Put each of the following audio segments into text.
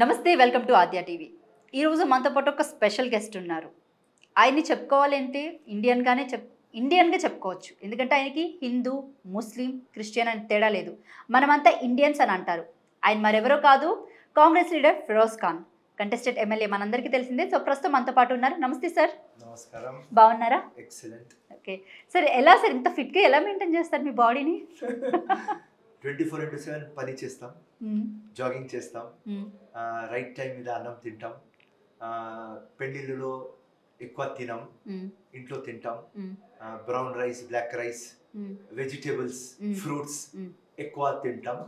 నమస్తే welcome to Aadya TV. ఈరోజు మనతో పాటు ఒక స్పెషల్ గెస్ట్ ఉన్నారు. ఆయన్ని చెప్పుకోవాలంటే ఇండియన్గా చెప్పుకోవచ్చు. ఎందుకంటే ఆయనకి హిందూ, ముస్లిం, క్రిస్టియన్ అని తేడా లేదు. మనమంతా ఇండియన్స్ అని అంటారు. ఆయన మరెవరో కాదు, Congress leader Firoz Khan, contested MLA, మనందరికీ తెలిసిందే. సో ప్రస్తుతం మనతో పాటు ఉన్నారు. నమస్తే సార్. నమస్కారం. బాగున్నారా? ఎక్సలెంట్. ఓకే సార్, ఎలా సార్ ఇంత ఫిట్గా ఎలా మెయింటైన్ చేస్తారు మీ బాడీని? 24/7 పని చేస్తాం, జాగింగ్ చేస్తాం, రైట్ టైం మీద అన్నం తింటాం, పెళ్ళిళ్ళలో ఎక్కువ తినాం, ఇంట్లో తింటాం, brown rice, black rice, vegetables, fruits ఎక్కువ తింటాం,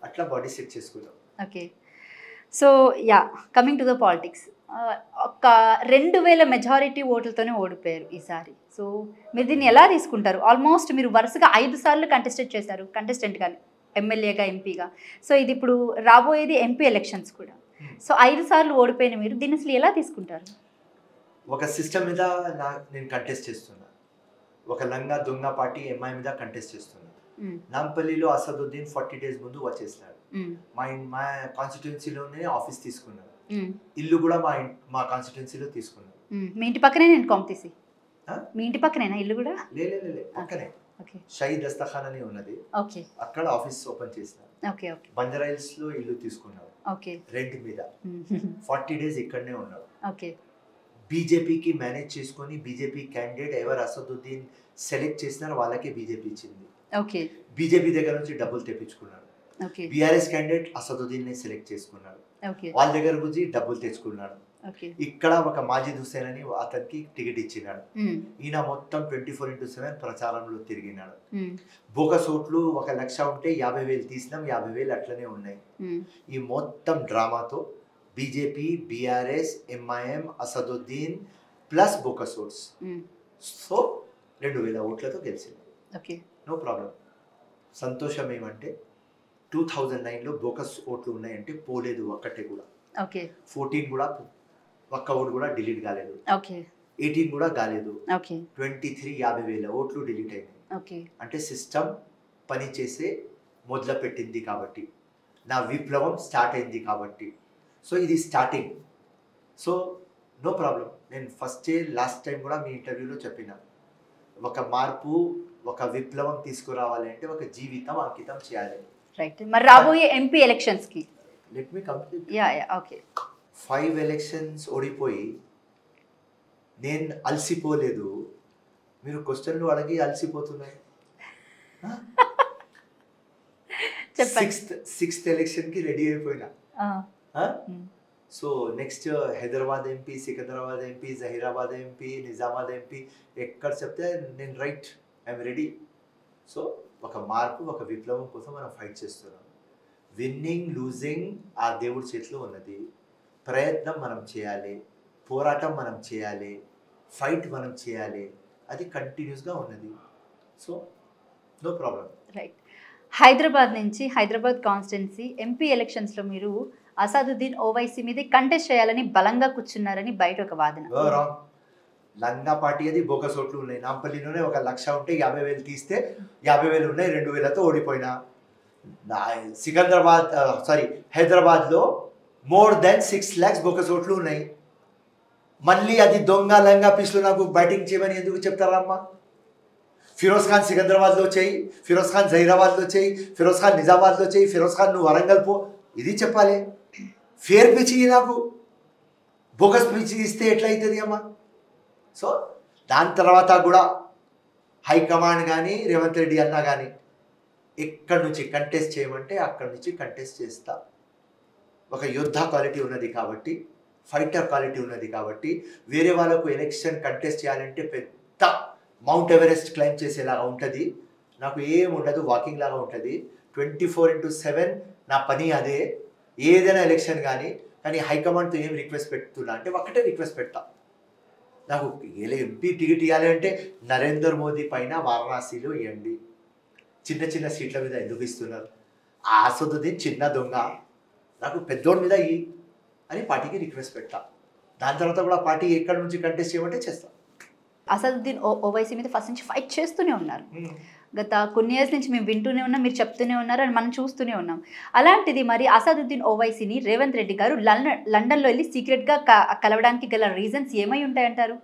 అట్లా బాడీ సెట్ చేసుకుంటాం. Okay, so yeah, coming to the politics, ఒక 2000 మెజారిటీ ఓట్లతోనే ఓడిపోయారు ఈసారి. సో మీరు దీన్ని ఎలా తీసుకుంటారు? ఆల్మోస్ట్ మీరు వరుసగా 5 సార్లు కంటెస్టెంట్ కానీ ఎమ్మెల్యేగా, ఎంపీగా. సో ఇది ఇప్పుడు రాబోయేది ఎంపీ ఎలక్షన్స్ కూడా. సో 5 సార్లు ఓడిపోయిన మీరు దీన్ని అసలు ఎలా తీసుకుంటారు? ఒక సిస్టమ్ మీద నేను కంటెస్ట్ చేస్తున్నా. ఒక లంగా దొంగ పార్టీ ఎంఐ మీద కంటెస్ట్ చేస్తున్నా. నాంపల్లిలో అసదుద్దీన్ 40 days ముందు వచ్చేసినాడు. మా కాన్స్టిట్యున్సీలోనే ఆఫీస్ తీసుకున్నాడు. ఇల్లు కూడా మా కాన్స్టిట్యున్సీలో తీసుకున్నాడు. మీ ఇంటి పక్కనే నేను కాంపిటీసీ. మీ ఇంటి పక్కనేనా ఇల్లు కూడా? లే పక్కనే షహీద్ దస్తఖాన్ అని ఉన్నది. అక్కడ ఆఫీస్ ఓపెన్ చేసినారు. బంజారాయిల్స్ లో ఇల్లు తీసుకున్నారు రెంట్ మీద. 40 days ఇక్కడనే ఉన్నారు. బీజేపీకి మేనేజ్ చేసుకొని బీజేపీ క్యాండిడేట్ ఎవరు అసదుద్దీన్ సెలెక్ట్ చేసినారు వాళ్ళకి బీజేపీ ఇచ్చింది. బీజేపీ దగ్గర నుంచి డబ్బులు తెప్పించుకున్నాడు. బీఆర్ఎస్ క్యాండిడేట్ అసదుద్దీన్ ని సెలెక్ట్ చేసుకున్నాడు. వాళ్ళ దగ్గర గురించి డబ్బులు తెచ్చుకున్నాడు. ఇక్కడ ఒక మాజిద్ హుసేన్ అని అతనికి టికెట్ ఇచ్చినాడు. ఈయన మొత్తం 24/7 ప్రచారంలో తిరిగినాడు. బోగస్ ఓట్లు 1,00,000 ఉంటే 50,000 తీసినాం, 50,000 అట్లనే ఉన్నాయి. ఈ మొత్తం డ్రామాతో BJP, BRS, MIM, Asaduddin plus bogus votes, so 2,000 ఓట్లతో గెలిచింది. No problem. సంతోషం ఏమంటే 2009లో బోగస్ ఓట్లు ఉన్నాయంటే పోలేదు ఒక్కటే కూడా. 14 కూడా ఒక్క ఓటు కూడా డిలీట్ కాలేదు. 18 కూడా కాలేదు. 23 50,000 ఓట్లు డిలీట్ అయినాయి. అంటే సిస్టమ్ పనిచేసే మొదలు పెట్టింది కాబట్టి, నా విప్లవం స్టార్ట్ అయింది కాబట్టి. సో ఇది స్టార్టింగ్. So no problem. నేను ఫస్ట్ లాస్ట్ టైం కూడా మీ ఇంటర్వ్యూలో చెప్పిన, ఒక మార్పు, ఒక విప్లవం తీసుకురావాలి అంటే ఒక జీవితం అంకితం చేయాలి. మరి రాబోయే ఎంపీ ఎలక్షన్స్ కి లెట్ మీ కంప్లీట్. 5 elections ఓడిపోయి నేను అలసిపోలేదు. మీరు క్వశ్చన్లు అడిగి అలసిపోతున్నాయి. 6th ఎలక్షన్కి రెడీ అయిపోయినా. So next Hyderabad MP, Secunderabad MP, Zaheerabad MP, Nizamabad MP ఎక్కడ చెప్తే నేను రైట్, ఐఎమ్ రెడీ. సో ఒక మార్పు, ఒక విప్లవం కోసం మనం ఫైట్ చేస్తున్నాం. విన్నింగ్, లూజింగ్ ఆ దేవుడి చేతిలో ఉన్నది. ప్రయత్నం మనం చేయాలి, పోరాటం మనం చేయాలి, ఫైట్ మనం చేయాలి. అది కంటిన్యూస్గా ఉన్నది. So no problem. Right. Hyderabad నుంచి, హైదరాబాద్ కాన్స్టిట్యున్సీ ఎంపీ ఎలక్షన్స్లో మీరు అసదుద్దీన్ ఓవైసీ మీద కంటెస్ట్ చేయాలని బలంగా కూర్చున్నారని బయట ఒక వాదన. లంగా పార్టీ అది బోగస్ ఓట్లు ఉన్నాయి. నాంపల్లిలోనే 1,00,000 ఉంటే 50,000 తీస్తే 50,000 ఉన్నాయి, 2,000తో ఓడిపోయినా. హైదరాబాద్లో మోర్ దెన్ 6 lakhs బోగస్ ఓట్లు ఉన్నాయి. మళ్ళీ అది దొంగ లంగా పీసులు నాకు బ్యాటింగ్ చేయమని ఎందుకు చెప్తారమ్మా? ఫిరోజ్ ఖాన్ సికింద్రాబాద్లో చేయి, ఫిరోజ్ ఖాన్ జహీరాబాద్లో చేయి, ఫిరోజ్ ఖాన్ నిజామాబాద్లో చేయి, ఫిరోజ్ ఖాన్ నువ్వు వరంగల్ పో, ఇది చెప్పాలి. ఫేర్ పిచ్ నాకు బోగస్ పిచ్ ఇస్తే ఎట్లయితుంది అమ్మా? సో దాని తర్వాత కూడా హైకమాండ్ కానీ రేవంత్ రెడ్డి అన్నా కానీ ఎక్కడి నుంచి కంటెస్ట్ చేయమంటే అక్కడి నుంచి కంటెస్ట్ చేస్తా. ఒక యోద్ధా క్వాలిటీ ఉన్నది కాబట్టి, ఫైటర్ క్వాలిటీ ఉన్నది కాబట్టి, వేరే వాళ్ళకు ఎలక్షన్ కంటెస్ట్ చేయాలంటే పెద్ద మౌంట్ ఎవరెస్ట్ క్లైమ్ చేసేలాగా ఉంటుంది. నాకు ఏం ఉండదు, వాకింగ్ లాగా ఉంటుంది. 24/7 నా పని అదే. ఏదైనా ఎలక్షన్ కానీ హైకమాండ్తో ఏం రిక్వెస్ట్ పెడుతున్నా అంటే ఒకటే రిక్వెస్ట్ పెడతా, నాకు ఎంపీ టికెట్ ఇవ్వాలి అంటే నరేంద్ర మోదీ పైన వారణాసిలో ఇవ్వండి. చిన్న సీట్ల మీద ఎందుకు ఇస్తున్నారు? అసదుద్దీన్ చిన్న దొంగ, నాకు పెద్దోడి మీద ఇయ్యి అని పార్టీకి రిక్వెస్ట్ పెడతా. దాని తర్వాత కూడా పార్టీ ఎక్కడి నుంచి కంటెస్ట్ చేయమంటే చేస్తా. అసదుద్దీన్ ఓవైసీ మీద ఫస్ట్ నుంచి ఫైట్ చేస్తూనే ఉన్నారు. గత కొన్ని ఇయర్స్ నుంచి మేము వింటూనే ఉన్నాం, మీరు చెప్తూనే ఉన్నారు, అని మనం చూస్తూనే ఉన్నాం. అలాంటిది మరి అసదుద్దీన్ ఓవైసీని రేవంత్ రెడ్డి గారు లండన్లో వెళ్ళి సీక్రెట్గా కలవడానికి గల రీజన్స్ ఏమై ఉంటాయంటారు?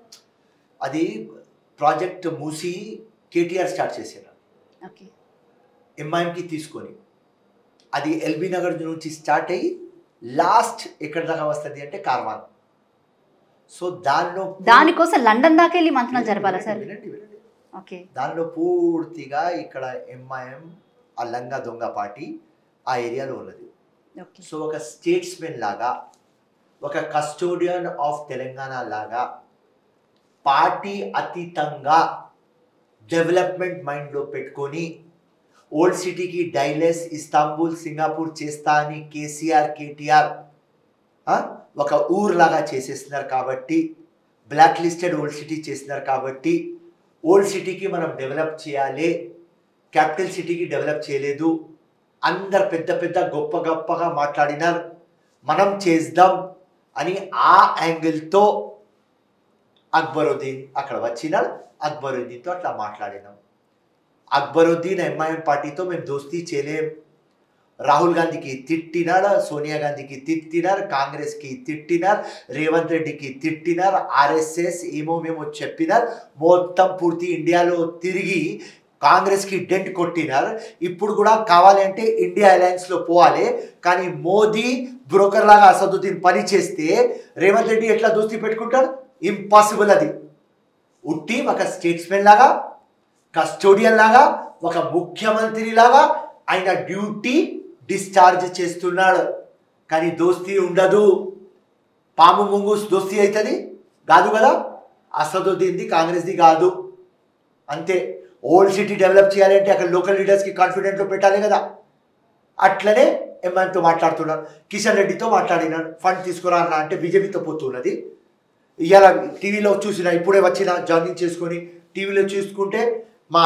అది ప్రాజెక్ట్ మూసి కేటీఆర్ స్టార్ట్ చేశారు. ఓకే. ఎంఐఎంకి తీసుకొని అది ఎల్బీ నగర్ నుంచి స్టార్ట్ అయ్యి లాస్ట్ ఎక్కడి దాకా వస్తుంది అంటే కార్వాన్. సో దానికోసం లండన్ దాకా వెళ్ళి మంత్రాలు జరపాలా సార్? ఓకే. దానిలో పూర్తిగా ఇక్కడ ఎంఐఎం ఆ లంగా దొంగ పార్టీ ఆ ఏరియాలో ఉన్నది. సో ఒక స్టేట్స్మెన్ లాగా, ఒక కస్టోడియన్ ఆఫ్ తెలంగాణ లాగా పార్టీ అతీతంగా డెవలప్మెంట్ మైండ్లో పెట్టుకొని ఓల్డ్ సిటీకి డైలెస్, ఇస్తాంబుల్, సింగపూర్ చేస్తా అని కేసీఆర్ కేటీఆర్ ఒక ఊర్లాగా చేసేస్తున్నారు. కాబట్టి బ్లాక్ లిస్టెడ్ ఓల్డ్ సిటీ చేస్తున్నారు. కాబట్టి ఓల్డ్ సిటీకి మనం డెవలప్ చేయాలి, క్యాపిటల్ సిటీకి డెవలప్ చేయలేదు. అందరు పెద్ద పెద్ద గొప్ప గొప్పగా మాట్లాడినారు, మనం చేద్దాం అని ఆ యాంగిల్తో అక్బరుద్దీన్ అక్కడ వచ్చినాడు. అక్బరుద్దీన్తో అట్లా మాట్లాడినాం. అక్బరుద్దీన్ ఎంఐఎం పార్టీతో మేము దోస్తీ చేయలేం. రాహుల్ గాంధీకి తిట్టినారు, సోనియా గాంధీకి తిట్టినారు, కాంగ్రెస్కి తిట్టినారు, రేవంత్ రెడ్డికి తిట్టినారు, ఆర్ఎస్ఎస్ ఏమో మేము చెప్పినారు. మొత్తం పూర్తి ఇండియాలో తిరిగి కాంగ్రెస్కి డెంట్ కొట్టినారు. ఇప్పుడు కూడా కావాలంటే ఇండియా అలయన్స్లో పోవాలి. కానీ మోదీ బ్రోకర్ లాగా అసదుద్దీన్ పని చేస్తే రేవంత్ రెడ్డి ఎట్లా దోస్తీ పెట్టుకుంటాడు? ఇంపాసిబుల్. అది ఉట్టి ఒక స్టేట్స్మెన్ లాగా, కస్టోడియన్ లాగా, ఒక ముఖ్యమంత్రి లాగా ఆయన డ్యూటీ డిశ్చార్జ్ చేస్తున్నాడు. కానీ దోస్తీ ఉండదు. పాము ముంగూస్ దోస్తీ అవుతుంది కాదు కదా. అసదుద్దీన్ది కాంగ్రెస్ది కాదు. అంతే. ఓల్డ్ సిటీ డెవలప్ చేయాలంటే అక్కడ లోకల్ లీడర్స్కి కాన్ఫిడెంట్లో పెట్టాలి కదా. అట్లనే ఎంఐఎంతో మాట్లాడుతున్నారు, కిషన్ రెడ్డితో మాట్లాడినాడు, ఫండ్ తీసుకురా అన్న అంటే బీజేపీతో పోతున్నది. ఇవాళ టీవీలో చూసిన, ఇప్పుడే వచ్చిన జాయినింగ్ చేసుకొని టీవీలో చూసుకుంటే మా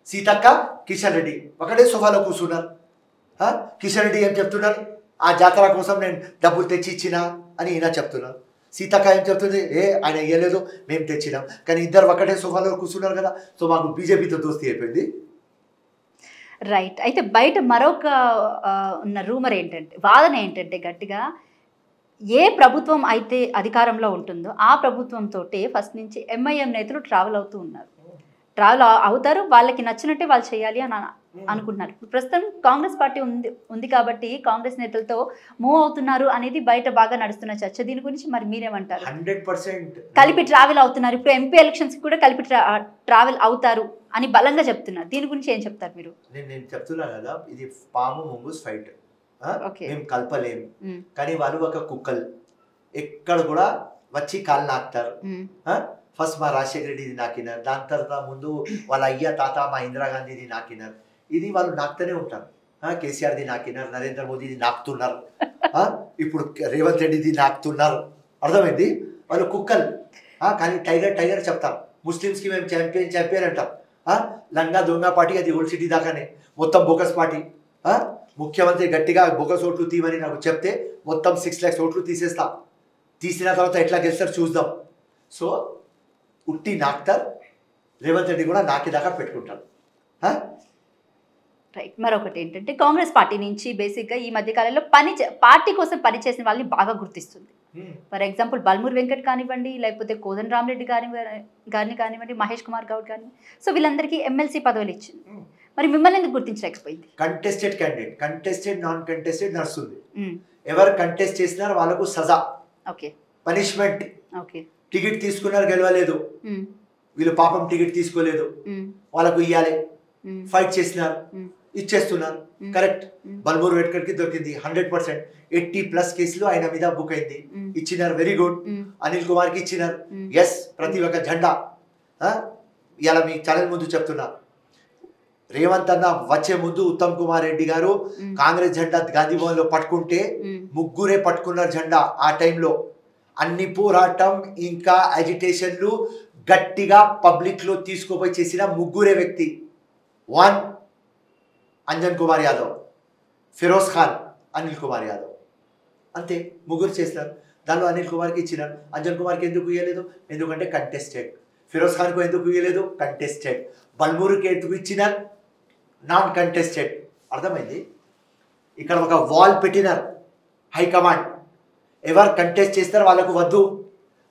సీతక్క కిషన్ రెడ్డి ఒకటే సోఫాలో కూర్చున్నారు. కిషన్ రెడ్డి ఏం చెప్తున్నారు? ఆ జాతర కోసం నేను డబ్బులు తెచ్చి ఇచ్చిన అని ఈయన చెప్తున్నారు. సీతక్క ఏం చెప్తుంది? ఆయన ఇవ్వలేదు, మేము తెచ్చినాం. కానీ ఇద్దరు ఒకటే సోఫాలో కూర్చున్నారు కదా. సో మాకు బీజేపీతో దోస్తీ అయిపోయింది. రైట్. అయితే బయట మరొక ఉన్న రూమర్ ఏంటంటే, వాదన ఏంటంటే గట్టిగా, ఏ ప్రభుత్వం అయితే అధికారంలో ఉంటుందో ఆ ప్రభుత్వంతో ఫస్ట్ నుంచి ఎంఐఎం నేతలు ట్రావెల్ అవుతూ ఉన్నారు, ట్రావెల్ అవుతారు, వాళ్ళకి నచ్చినట్టే వాళ్ళు చేయాలి అని అనుకుంటున్నారు. ప్రస్తుతం కాంగ్రెస్ పార్టీ ఉంది కాబట్టి కాంగ్రెస్ నేతలతో మూవ్ అవుతున్నారు అనేది బయట బాగా నడుస్తున్న చర్చ. దీని గురించి మరి మీరేమంటారు? 100% కలిపి ట్రావెల్ అవుతున్నారు. ఇప్పుడు ఎంపీ ఎలక్షన్స్ కూడా కలిపి ట్రావెల్ అవుతారు అని బలంగా చెప్తున్నారు. దీని గురించి ఏం చెప్తారు మీరు? నేను చెప్తున్నా కదా, ఇది పాము ముంగూస్ ఫైట్. మేము కలపలేము. కానీ వాళ్ళు ఒక కుక్కలు ఎక్కడ కూడా వచ్చి కాలు నాకుతారు. ఫస్ట్ మా రాజశేఖర రెడ్డిది నాకినారు, దాని తర్వాత ముందు వాళ్ళ అయ్య తాత మా ఇందిరాగాంధీది నాకినారు. ఇది వాళ్ళు నాకుతూనే ఉంటారు. కేసీఆర్ది నాకినారు, నరేంద్ర మోదీది నాకుతున్నారు, ఇప్పుడు రేవంత్ రెడ్డిది నాకుతున్నారు. అర్థమైంది? వాళ్ళు కుక్కలు. కానీ టైగర్ టైగర్ చెప్తారు. ముస్లిమ్స్కి మేము ఛాంపియన్ అంటాం. లంగా దొంగ పార్టీ అది ఓల్డ్ సిటీ దాకానే మొత్తం బోకస్ పార్టీ. ముఖ్యమంత్రి గట్టిగా బోకస్ ఓట్లు తీయమని నాకు చెప్తే మొత్తం 6 lakhs ఓట్లు తీసేస్తా. తీసిన తర్వాత ఎట్లా గెలుస్తారు చూద్దాం. సో ఉట్టి నాకుతారు. రేవంత్ రెడ్డి కూడా నాకేదాకా పెట్టుకుంటారు. రైట్. మరొకటి ఏంటంటే, కాంగ్రెస్ పార్టీ నుంచి బేసిక్గా ఈ మధ్యకాలంలో పార్టీ కోసం పనిచేసిన వాళ్ళని బాగా గుర్తిస్తుంది. ఫర్ ఎగ్జాంపుల్ బల్మూర్ వెంకట్ కానివ్వండి, లేకపోతే కోదండ రామరెడ్డి గారిని కానివ్వండి, మహేష్ కుమార్ గౌడ్ కానివ్వండి. సో వీళ్ళందరికీ ఎమ్మెల్సీ పదవులు ఇచ్చింది. మరి మిమ్మల్ని ఎందుకు గుర్తించలేకపోయింది? Contested candidate, contested non contested నడుస్తుంది. ఎవరు కంటెస్ట్ చేసినారు వాళ్ళకు సజా, పనిష్మెంట్. టికెట్ తీసుకున్నారు, గెలవలేదు, వీళ్ళు పాపం టికెట్ తీసుకోలేదు, వాళ్ళకు ఇవ్వాలి. ఫైట్ చేసినారు, ఇచ్చేస్తున్నారు. కరెక్ట్. బల్మూర్ వెంకట్కి దొరికింది 100%. 80+ కేసులు ఆయన మీద బుక్ అయింది, ఇచ్చినారు. Very good. అనిల్ కుమార్కి ఇచ్చినారు. ఎస్. ప్రతి ఒక్క జెండా. ఇలా మీ ఛానల్ ముందు చెప్తున్నా, రేవంత్ అన్న వచ్చే ముందు ఉత్తమ్ కుమార్ రెడ్డి గారు కాంగ్రెస్ జెండా గాంధీ భవన్ లో పట్టుకుంటే ముగ్గురే పట్టుకున్నారు జెండా. ఆ టైంలో అన్ని పోరాటం ఇంకా అజిటేషన్లు గట్టిగా పబ్లిక్ లో తీసుకుపోయి చేసిన ముగ్గురే వ్యక్తి. 1 అంజన్ కుమార్ యాదవ్, ఫిరోజ్ ఖాన్, అనిల్ కుమార్ యాదవ్. అంతే, ముగ్గురు చేస్తారు. దానిలో అనిల్ కుమార్కి ఇచ్చినారు. అంజన్ కుమార్కి ఎందుకు ఇవ్వలేదు? ఎందుకంటే కంటెస్టెడ్. ఫిరోజ్ ఖాన్కు ఎందుకు ఇవ్వలేదు? కంటెస్టెడ్. బల్మూరుకి ఎందుకు ఇచ్చినారు? Non contested. అర్థమైంది? ఇక్కడ ఒక వాల్ పెట్టినారు హైకమాండ్. ఎవరు కంటెస్ట్ చేస్తారో వాళ్ళకు వద్దు,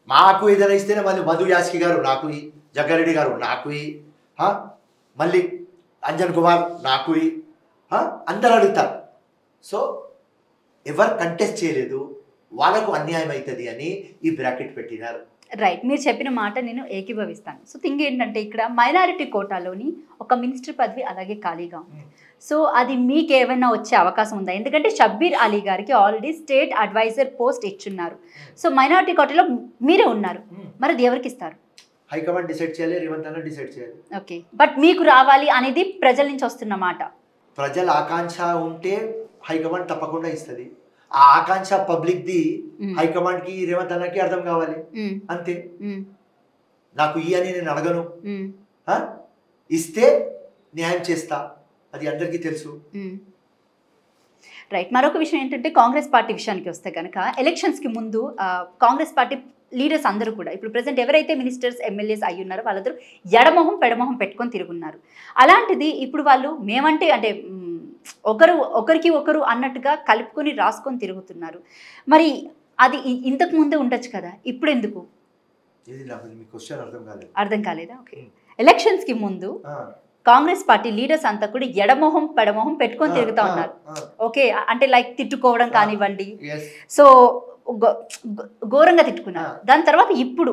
మాకు ఏదైనా ఇస్తేనే మళ్ళీ మధు యాస్కి గారు నాకు ఈ, జగ్గారెడ్డి గారు నాకు ఈ, మళ్ళీ అంజన్ కుమార్ నాకు ఈ, అందరు అడుగుతారు. సో ఎవరు కంటెస్ట్ చేయలేదు వాళ్ళకు అన్యాయం అవుతుంది అని ఈ బ్రాకెట్ పెట్టినారు. రైట్, మీరు చెప్పిన మాట నేను ఏకీభవిస్తాను. సో థింగ్ ఏంటంటే ఇక్కడ మైనారిటీ కోటాలోని ఒక మినిస్టర్ పదవి అలాగే ఖాళీగా ఉంది. సో అది మీకు ఏమైనా వచ్చే అవకాశం ఉందా? ఎందుకంటే షబ్బీర్ అలీ గారికి ఆల్రెడీ స్టేట్ అడ్వైజర్ పోస్ట్ ఇచ్చున్నారు. సో మైనారిటీ కోటాలో మీరే ఉన్నారు, మరి అది ఎవరికి ఇస్తారు? హైకమాండ్ డిసైడ్ చేయాలి, రేవంత్ అన్న డిసైడ్ చేయాలి. ఓకే, బట్ మీకు రావాలి అనేది ప్రజల నుంచి వస్తున్న మాట. ప్రజల ఆకాంక్ష ఉంటే హైకమాండ్ తప్పకుండా ఇస్తుంది. ఆ ఆకాంక్ష పబ్లిక్ ది హైకమాండ్ కి రేవంత్ అన్నకి అర్థం కావాలి, అంతే. నాకు ఈ అని నేను అడగను, ఇస్తే న్యాయం చేస్తా, అది అందరికీ తెలుసు. రైట్, మరొక విషయం ఏంటంటే కాంగ్రెస్ పార్టీ విషయానికి వస్తే కనుక ఎలక్షన్స్కి ముందు కాంగ్రెస్ పార్టీ లీడర్స్ అందరూ కూడా ఇప్పుడు ప్రెసెంట్ ఎవరైతే మినిస్టర్స్ ఎమ్మెల్యేస్ అయ్యి ఉన్నారో వాళ్ళందరూ ఎడమొహం పెడమొహం పెట్టుకొని తిరుగున్నారు. అలాంటిది ఇప్పుడు వాళ్ళు మేమంటే అంటే ఒకరికి ఒకరు అన్నట్టుగా కలుపుకొని రాసుకొని తిరుగుతున్నారు. మరి అది ఇంతకు ముందే ఉండొచ్చు కదా, ఇప్పుడు ఎందుకు? అర్థం కాలేదా? ఓకే, ఎలక్షన్స్కి ముందు కాంగ్రెస్ పార్టీ లీడర్స్ అంతా కూడా ఎడమొహం పెడమొహం పెట్టుకొని తిరుగుతూ ఉన్నారు. ఓకే, అంటే లైక్ తిట్టుకోవడం కానివ్వండి, సో ఘోరంగా తిట్టుకున్నారు. దాని తర్వాత ఇప్పుడు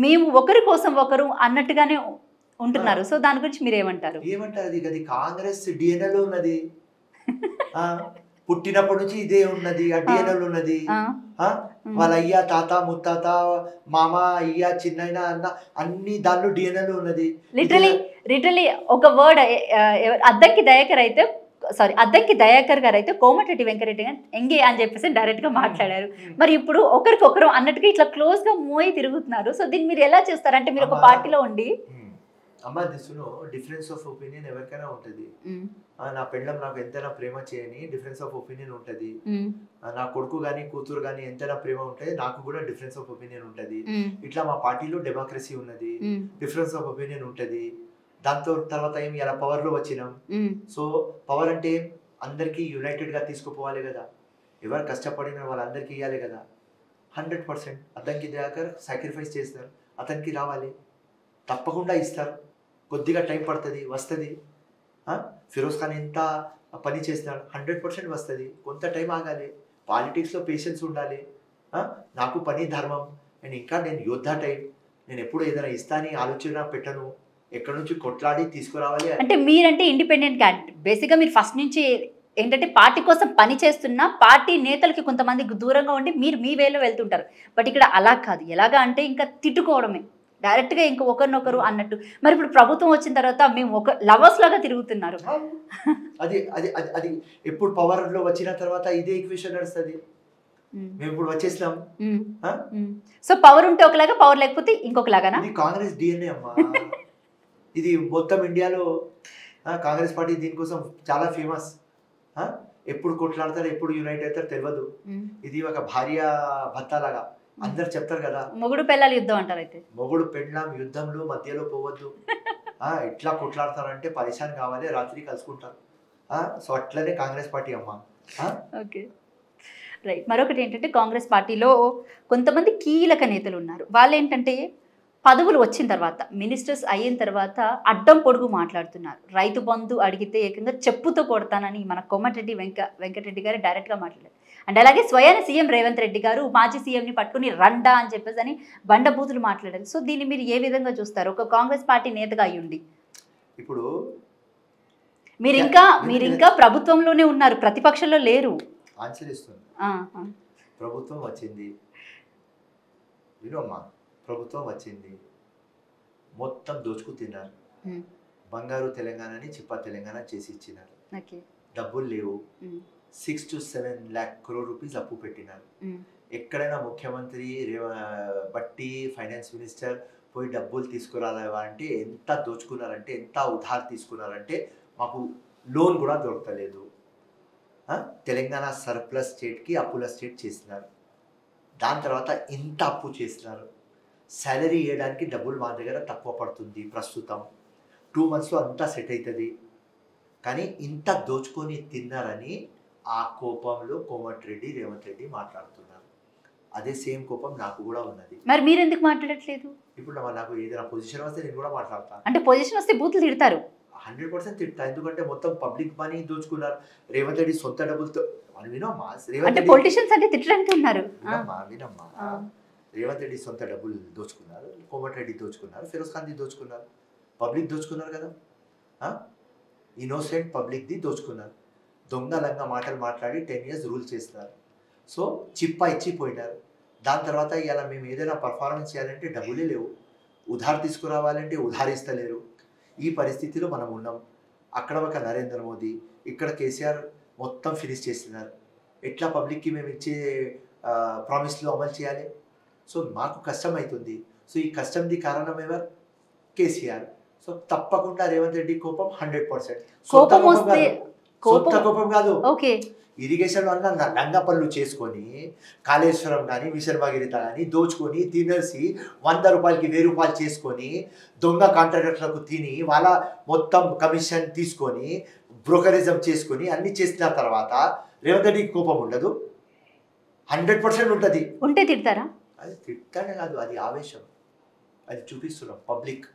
మేము ఒకరి కోసం ఒకరు అన్నట్టుగానే ఉంటున్నారు. సో దాని గురించి మీరు ఏమంటారు? ఏమంటారు? కాంగ్రెస్ డిఎన్ఏలో ఉన్నది, పుట్టినప్పటి నుంచి ఇదే ఉన్నది, ఆ డిఎన్ఏలో ఉన్నది. వాళ్ళ అయ్య తాత ముత్తాత మామ అయ్య చిన్న అన్న అన్ని దానిలో డిఎన్ఏలో ఉన్నది. లిటరలీ ఒక వర్డ్ అద్దంకి దయాకర్ గారు అయితే కోమటిరెడ్డి వెంకటరెడ్డి గారు ఎంగే అని చెప్పేసి డైరెక్ట్ గా మాట్లాడారు. మరి ఇప్పుడు ఒకరికొకరు అన్నట్టుగా ఇట్లా క్లోజ్ గా మోయి తిరుగుతున్నారు. సో దీన్ని మీరు ఎలా చేస్తారు? అంటే మీరు ఒక పార్టీలో ఉండి అమ్మ దిసులో డిఫరెన్స్ ఆఫ్ ఒపీనియన్ ఎవరికైనా ఉంటుంది. నా పెళ్ళం నాకు ఎంతైనా ప్రేమ చేయని డిఫరెన్స్ ఆఫ్ ఒపీనియన్ ఉంటుంది. నా కొడుకు గానీ కూతురు గానీ ఎంతైనా ప్రేమ ఉంటుంది, నాకు కూడా డిఫరెన్స్ ఆఫ్ ఒపీనియన్ ఉంటుంది. ఇట్లా మా పార్టీలో డెమోక్రసీ ఉన్నది, డిఫరెన్స్ ఆఫ్ ఒపీనియన్ ఉంటుంది. దాంతో తర్వాత ఏం ఇలా పవర్ లో వచ్చినాం. సో పవర్ అంటే అందరికి యునైటెడ్ గా తీసుకుపోవాలి కదా, ఎవరు కష్టపడిన వాళ్ళందరికీ ఇవ్వాలి కదా. 100% అతనికి దయాకర్ సాక్రిఫైస్ చేస్తారు, అతనికి రావాలి, తప్పకుండా ఇస్తారు. కొద్దిగా టైం పడుతుంది, వస్తుంది. ఫిరోజ్ ఖాన్ ఎంత పని చేస్తున్నాడు, 100% వస్తుంది. కొంత టైం ఆగాలి, పాలిటిక్స్లో పేషెన్స్ ఉండాలి. నాకు పని ధర్మం, నేను యోద్ధా టైం, నేను ఎప్పుడు ఏదైనా ఇస్తాని ఆలోచన పెట్టను, ఎక్కడి నుంచి కొట్లాడి తీసుకురావాలి. అంటే మీరంటే ఇండిపెండెంట్ క్యాండిడేట్, బేసిక్గా మీరు ఫస్ట్ నుంచి ఏంటంటే పార్టీ కోసం పని చేస్తున్న పార్టీ నేతలకి కొంతమందికి దూరంగా ఉండి మీరు మీ వేలో వెళ్తుంటారు. బట్ ఇక్కడ అలా కాదు, ఎలాగా అంటే ఇంకా తిట్టుకోవడమే డైరెక్ట్గా, ఇంకా ఒకరినొకరు అన్నట్టు. మరి ఇప్పుడు ప్రభుత్వం వచ్చిన తర్వాత మేము ఒక లవర్స్ లాగా తిరుగుతున్నారు. అది అది అది ఎప్పుడు పవర్ లో వచ్చిన తర్వాత ఇదే ఈక్వేషన్ నడుస్తుంది. మేము ఇప్పుడు వచ్చేసినాం. సో పవర్ ఉంటే ఒకలాగా, పవర్ లేకపోతే ఇంకొకలాగా. ఇది కాంగ్రెస్ డిఎన్ఏ అమ్మా. ఇది మొత్తం ఇండియాలో కాంగ్రెస్ పార్టీ దీనికోసం చాలా ఫేమస్. ఎప్పుడు కొట్లాడతారు, ఎప్పుడు యునైట్ అవుతారు తెలియదు. ఇది ఒక భార్య భర్త లాగా అందరు చెప్తారు కదా, మొగుడు పెళ్ళాల యుద్ధం అంటారు. అయితే మొగుడు పెళ్ళాం యుద్ధంలో మధ్యలో పోవద్దు, ఎట్లా కొట్లాడతారంటే పరిశాన్ కావాలి, రాత్రి కలుసుకుంటారు. సో అట్లనే కాంగ్రెస్ పార్టీ అమ్మా. ఓకే రైట్, మరొకటి ఏంటంటే కాంగ్రెస్ పార్టీలో కొంతమంది కీలక నేతలు ఉన్నారు. వాళ్ళు ఏంటంటే పదవులు వచ్చిన తర్వాత, మినిస్టర్స్ అయిన తర్వాత అడ్డం పొడుగు మాట్లాడుతున్నారు. రైతు బంధు అడిగితే ఏకంగా చెప్పుతో కొడతానని మన కోమటిరెడ్డి వెంకటరెడ్డి గారు డైరెక్ట్గా మాట్లాడారు. అండ్ అలాగే స్వయాన సీఎం రేవంత్ రెడ్డి గారు మాజీ సీఎంని పట్టుకుని రండా అని చెప్పేసి అని బండబూతులు మాట్లాడారు. సో దీన్ని మీరు ఏ విధంగా చూస్తారు ఒక కాంగ్రెస్ పార్టీ నేతగా అయ్యుండి? ఇప్పుడు మీరు ఇంకా ప్రభుత్వంలోనే ఉన్నారు, ప్రతిపక్షంలో లేరు. ఆన్సర్ ఇస్తుంది. ప్రభుత్వం వచ్చింది వినోమ్మా, ప్రభుత్వం వచ్చింది, మొత్తం దోచుకు తిన్నారు. బంగారు తెలంగాణని చిప్ప తెలంగాణ చేసి ఇచ్చినారు. డబ్బులు లేవు, 6 to 7 lakh crore rupees అప్పు పెట్టినారు. ఎక్కడైనా ముఖ్యమంత్రి బట్టి ఫైనాన్స్ మినిస్టర్ పోయి డబ్బులు తీసుకురాలేవా అంటే ఎంత దోచుకున్నారంటే, ఎంత ఉధార్ తీసుకున్నారంటే మాకు లోన్ కూడా దొరకలేదు. తెలంగాణ సర్ప్లస్ స్టేట్కి అప్పుల స్టేట్ చేసినారు. దాని తర్వాత ఇంత అప్పు చేసినారు. సాలరీ ఇవ్వడానికి డబ్బులు మా దగ్గర తక్కువ పడుతుంది ప్రస్తుతం, 2 monthsలో అంతా సెట్ అవుతుంది. కానీ ఇంత దోచుకొని తిన్నారని ఆ కోపంలో కోమటిరెడ్డి రేవంత్ రెడ్డి మాట్లాడుతున్నారు. అదే సేమ్ కోపం నాకు కూడా ఉన్నది. మరి మీరు ఎందుకు మాట్లాడట్లేదు? ఇప్పుడు నాకు ఏదైనా పొజిషన్ వస్తే నేను కూడా మాట్లాడతాను. అంటే పొజిషన్ వస్తే బూతులు తిడతారు? 100% తిడతా. ఎందుకంటే మొత్తం పబ్లిక్ మనీ దోచుకున్నారు. రేవంత్ రెడ్డి సొంత డబ్బులతో వినమ్మా, అంటే పొలిటిషియన్స్ అంటే తిట్టడానికి ఉన్నారు. వినమ్మా, రేవంత్ రెడ్డి సొంత డబ్బులు దోచుకున్నారు, కోమటిరెడ్డి దోచుకున్నారు, ఫిరోజ్ ఖాన్ది దోచుకున్నారు, పబ్లిక్ దోచుకున్నారు కదా. ఇన్నోసెంట్ పబ్లిక్ది దోచుకున్నారు. దొంగలంగా మాటలు మాట్లాడి 10 years రూల్ చేస్తున్నారు. సో చిప్పా ఇచ్చిపోయినారు. దాని తర్వాత ఇలా మేము ఏదైనా పర్ఫార్మెన్స్ చేయాలంటే డబ్బులే లేవు, ఉధార్ తీసుకురావాలంటే ఉధారిస్తలేరు. ఈ పరిస్థితిలో మనం ఉన్నాం. అక్కడ ఒక నరేంద్ర మోదీ, ఇక్కడ కేసీఆర్ మొత్తం ఫినిష్ చేస్తున్నారు. ఎట్లా పబ్లిక్కి మేము ఇచ్చే ప్రామిస్లు అమలు చేయాలి? సో మాకు కష్టం అవుతుంది. సో ఈ కష్టంది కారణం ఎవరు? కేసీఆర్. సో తప్పకుండా రేవంత్ రెడ్డి కోపం 100%. కోపం కాదు. ఇరిగేషన్ వల్ల నంగా పనులు చేసుకొని కాళేశ్వరం కానీ మిషన్ భగీరథ కానీ దోచుకొని తినేసి 100 రూపాయలకి 1000 రూపాయలు చేసుకొని దొంగ కాంట్రాక్టర్లకు తిని వాళ్ళ మొత్తం కమిషన్ తీసుకొని బ్రోకరిజం చేసుకొని అన్ని చేసిన తర్వాత రేవంత్ రెడ్డికి కోపం ఉండదు? 100% ఉంటుంది. ఉంటే తిడతారా? అది తిట్టానే కాదు, అది ఆవేశం. అది చూపిస్తున్నాం పబ్లిక్.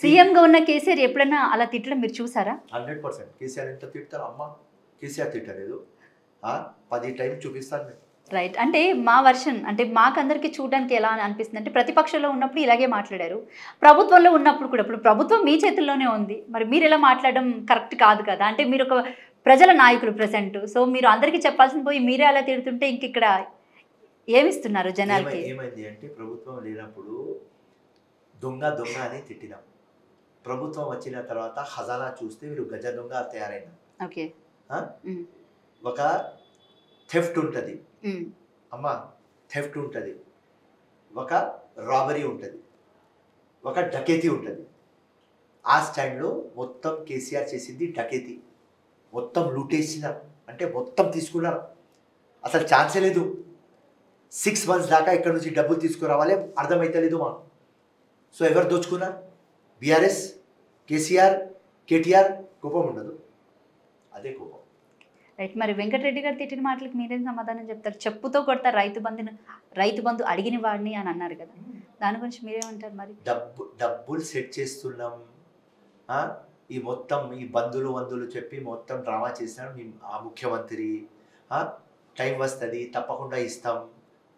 సీఎంగా ఉన్న కేసీఆర్ ఎప్పుడైనా అలా తిట్టడం మీరు చూసారా? 100%. కేసీఆర్ ఎంత తిడతారు? అమ్మ కేసీఆర్ తిట్టలేదు, 10 times చూపిస్తాను నేను. రైట్. అంటే మా వర్షన్ అంటే మాకందరికి చూడడానికి ఎలా అనిపిస్తుంది అంటే ప్రతిపక్షంలో ఉన్నప్పుడు ఇలాగే మాట్లాడారు, ప్రభుత్వంలో ఉన్నప్పుడు కూడా. ఇప్పుడు ప్రభుత్వం మీ చేతుల్లోనే ఉంది, మరి మీరు ఎలా మాట్లాడడం కరెక్ట్ కాదు కదా. అంటే మీరు ఒక ప్రజల నాయకులు ప్రెసెంట్, సో మీరు అందరికీ చెప్పాల్సింది పోయి మీరే అలా తిడుతుంటే ఇంక ఇక్కడ ఏమిస్తున్నారు జనాలకి? ఏమైంది అంటే ప్రభుత్వం లేనప్పుడు దొంగ అని తిట్టినాం. ప్రభుత్వం వచ్చిన తర్వాత ఖజానా చూస్తే వీళ్ళు గజ దొంగ తయారైన. ఓకే. ఒక థెఫ్ట్ ఉంటుంది అమ్మ, థెఫ్ట్ ఉంటుంది, ఒక రాబరీ ఉంటుంది, ఒక డకేతి ఉంటుంది. ఆ స్టాండ్లో మొత్తం కేసీఆర్ చేసింది డకేతి. మొత్తం లూటేసినారు, అంటే మొత్తం తీసుకున్నారు. అసలు ఛాన్సే లేదు. 6 months దాకా ఇక్కడ నుంచి డబ్బులు తీసుకురావాలి అర్థమైతలేదు మాకు. సో ఎవరు దోచుకున్నారు? బీఆర్ఎస్, కేసీఆర్, కేటీఆర్. కోపం ఉండదు, అదే కోపం. రైట్. మరి వెంకటరెడ్డి గారు తిట్టిన మాటలకు మీరేం సమాధానం చెప్తారు? చెప్పుతో కొడతారు రైతు బంధు అడిగిన వాడిని అని అన్నారు కదా, దాని గురించి మీరేమంటారు? మరి డబ్బులు సెట్ చేస్తున్నాం, ఈ మొత్తం ఈ బంధువులు చెప్పి మొత్తం డ్రామా చేసినాడు ఆ ముఖ్యమంత్రి. టైం వస్తుంది, తప్పకుండా ఇస్తాం,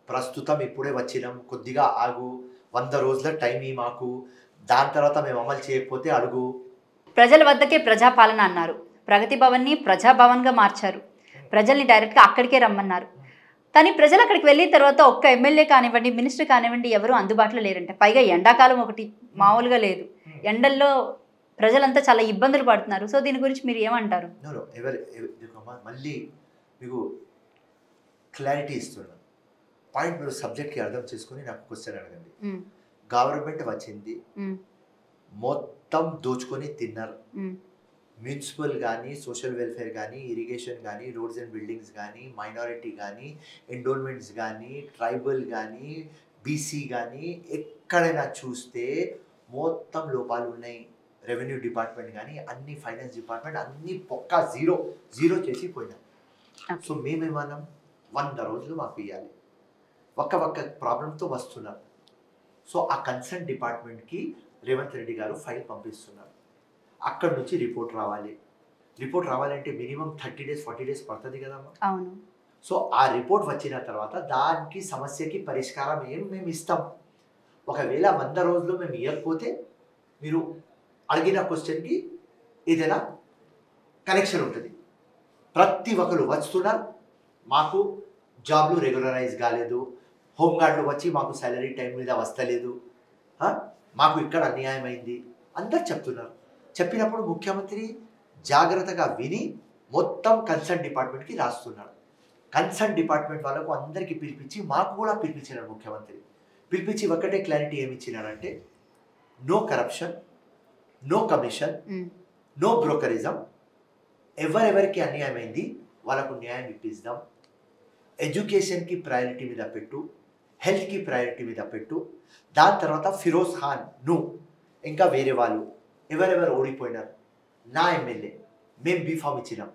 ప్రస్తుతం ఇప్పుడే వచ్చినాం, కొద్దిగా ఆగు, 100 రోజుల టైం మాకు, దాని తర్వాత మేము అమలు చేయకపోతే అడుగు. ప్రజల వద్దకే ప్రజాపాలన అన్నారు, ప్రగతి భవన్ని ప్రజాభవన్గా మార్చారు, ప్రజల్ని డైరెక్ట్గా అక్కడికే రమ్మన్నారు. కానీ ప్రజలు అక్కడికి వెళ్ళిన తర్వాత ఒక్క ఎమ్మెల్యే కానివ్వండి, మినిస్టర్ కానివ్వండి ఎవరు అందుబాటులో లేరంట. పైగా ఎండాకాలం ఒకటి మామూలుగా లేదు, ఎండల్లో ప్రజలంతా చాలా ఇబ్బందులు పడుతున్నారు. సో దీని గురించి మీరు ఏమంటారు? మళ్ళీ మీకు క్లారిటీ ఇస్తున్నాను పాయింట్, మీరు సబ్జెక్ట్కి అర్థం చేసుకుని నాకు క్వశ్చన్ అడగండి. గవర్నమెంట్ వచ్చింది, మొత్తం దోచుకొని తిన్నారు. మున్సిపల్ కానీ, సోషల్ వెల్ఫేర్ కానీ, ఇరిగేషన్ కానీ, రోడ్స్ అండ్ బిల్డింగ్స్ కానీ, మైనారిటీ కానీ, ఎండోన్మెంట్స్ కానీ, ట్రైబల్ కానీ, బీసీ కానీ, ఎక్కడైనా చూస్తే మొత్తం లోపాలు ఉన్నాయి. రెవెన్యూ డిపార్ట్మెంట్ కానీ, అన్ని ఫైనాన్స్ డిపార్ట్మెంట్ అన్ని పక్కా జీరో చేసి పోయినాం. సో మేమేమన్నాం, 100 రోజులు మాకు ఇవ్వాలి, ఒక్క ప్రాబ్లంతో వస్తున్నారు. సో ఆ కన్సర్న్ డిపార్ట్మెంట్కి రేవంత్ రెడ్డి గారు ఫైల్ పంపిస్తున్నారు. అక్కడ నుంచి రిపోర్ట్ రావాలంటే మినిమం 30 days 40 days పడుతుంది కదమ్మా. అవును. సో ఆ రిపోర్ట్ వచ్చిన తర్వాత దానికి సమస్యకి పరిష్కారం మేము ఇస్తాం. ఒకవేళ 100 రోజులు మేము ఇవ్వకపోతే మీరు అడిగిన క్వశ్చన్కి ఏదైనా కనెక్షన్ ఉంటుంది. ప్రతి ఒక్కరు వస్తున్నారు, మాకు జాబ్లు రెగ్యులరైజ్ కాలేదు, హోంగార్డులు వచ్చి మాకు సాలరీ టైం మీద వస్తలేదు, మాకు ఇక్కడ అన్యాయం అయింది అందరు చెప్తున్నారు. చెప్పినప్పుడు ముఖ్యమంత్రి జాగ్రత్తగా విని మొత్తం కన్సర్న్ డిపార్ట్మెంట్కి రాస్తున్నాడు. కన్సర్న్ డిపార్ట్మెంట్ వాళ్ళకు అందరికీ పిలిపించి మాకు కూడా పిలిపించినాడు ముఖ్యమంత్రి. పిలిపించి ఒక్కటే క్లారిటీ ఏమి ఇచ్చినాడంటే, no corruption, no commission, no brokerism, ఎవరెవరికి అన్యాయమైంది వాళ్ళకు న్యాయం ఇప్పిస్తాం, ఎడ్యుకేషన్కి ప్రయారిటీ మీద పెట్టు, హెల్త్కి ప్రయారిటీ మీద పెట్టు. దాని తర్వాత ఫిరోజ్ ఖాన్ నువ్వు ఇంకా వేరే వాళ్ళు ఎవరెవరు ఓడిపోయినారు, నా ఎమ్మెల్యే మేము బీఫామ్ ఇచ్చినాం,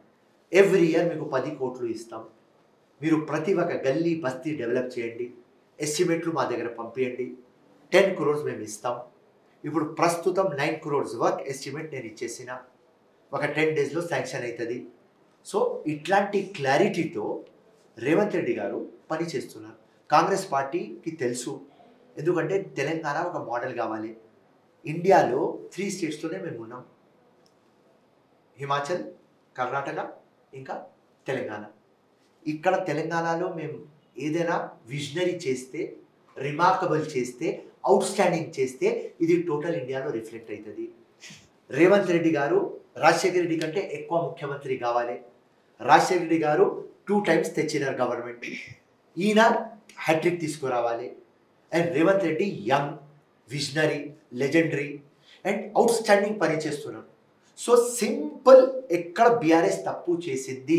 ఎవ్రీ ఇయర్ మీకు 10 కోట్లు ఇస్తాం, మీరు ప్రతి ఒక్క గల్లీ బస్తీ డెవలప్ చేయండి, ఎస్టిమేట్లు మా దగ్గర పంపించండి, 10 crores మేము ఇస్తాం. ఇప్పుడు ప్రస్తుతం 9 crores వర్క్ ఎస్టిమేట్ నేను ఇచ్చేసిన, ఒక 10 daysలో శాంక్షన్ అవుతుంది. సో ఇట్లాంటి క్లారిటీతో రేవంత్ రెడ్డి గారు పని చేస్తున్నారు. కాంగ్రెస్ పార్టీకి తెలుసు, ఎందుకంటే తెలంగాణ ఒక మోడల్ కావాలి. ఇండియాలో 3 స్టేట్స్లోనే మేము ఉన్నాం, హిమాచల్, కర్ణాటక ఇంకా తెలంగాణ. ఇక్కడ తెలంగాణలో మేము ఏదైనా విజనరీ చేస్తే, రిమార్కబుల్ చేస్తే, అవుట్ స్టాండింగ్ చేస్తే ఇది టోటల్ ఇండియాలో రిఫ్లెక్ట్ అవుతుంది. రేవంత్ రెడ్డి గారు రాజశేఖర రెడ్డి కంటే ఎక్కువ ముఖ్యమంత్రి కావాలి. రాజశేఖర రెడ్డి గారు 2 times తెచ్చినారు గవర్నమెంట్, ఈయన హ్యాట్రిక్ తీసుకురావాలి. And Revanth Reddy young, visionary, legendary and out standing పని చేస్తున్నారు. సో సింపుల్, ఎక్కడ బీఆర్ఎస్ తప్పు చేసింది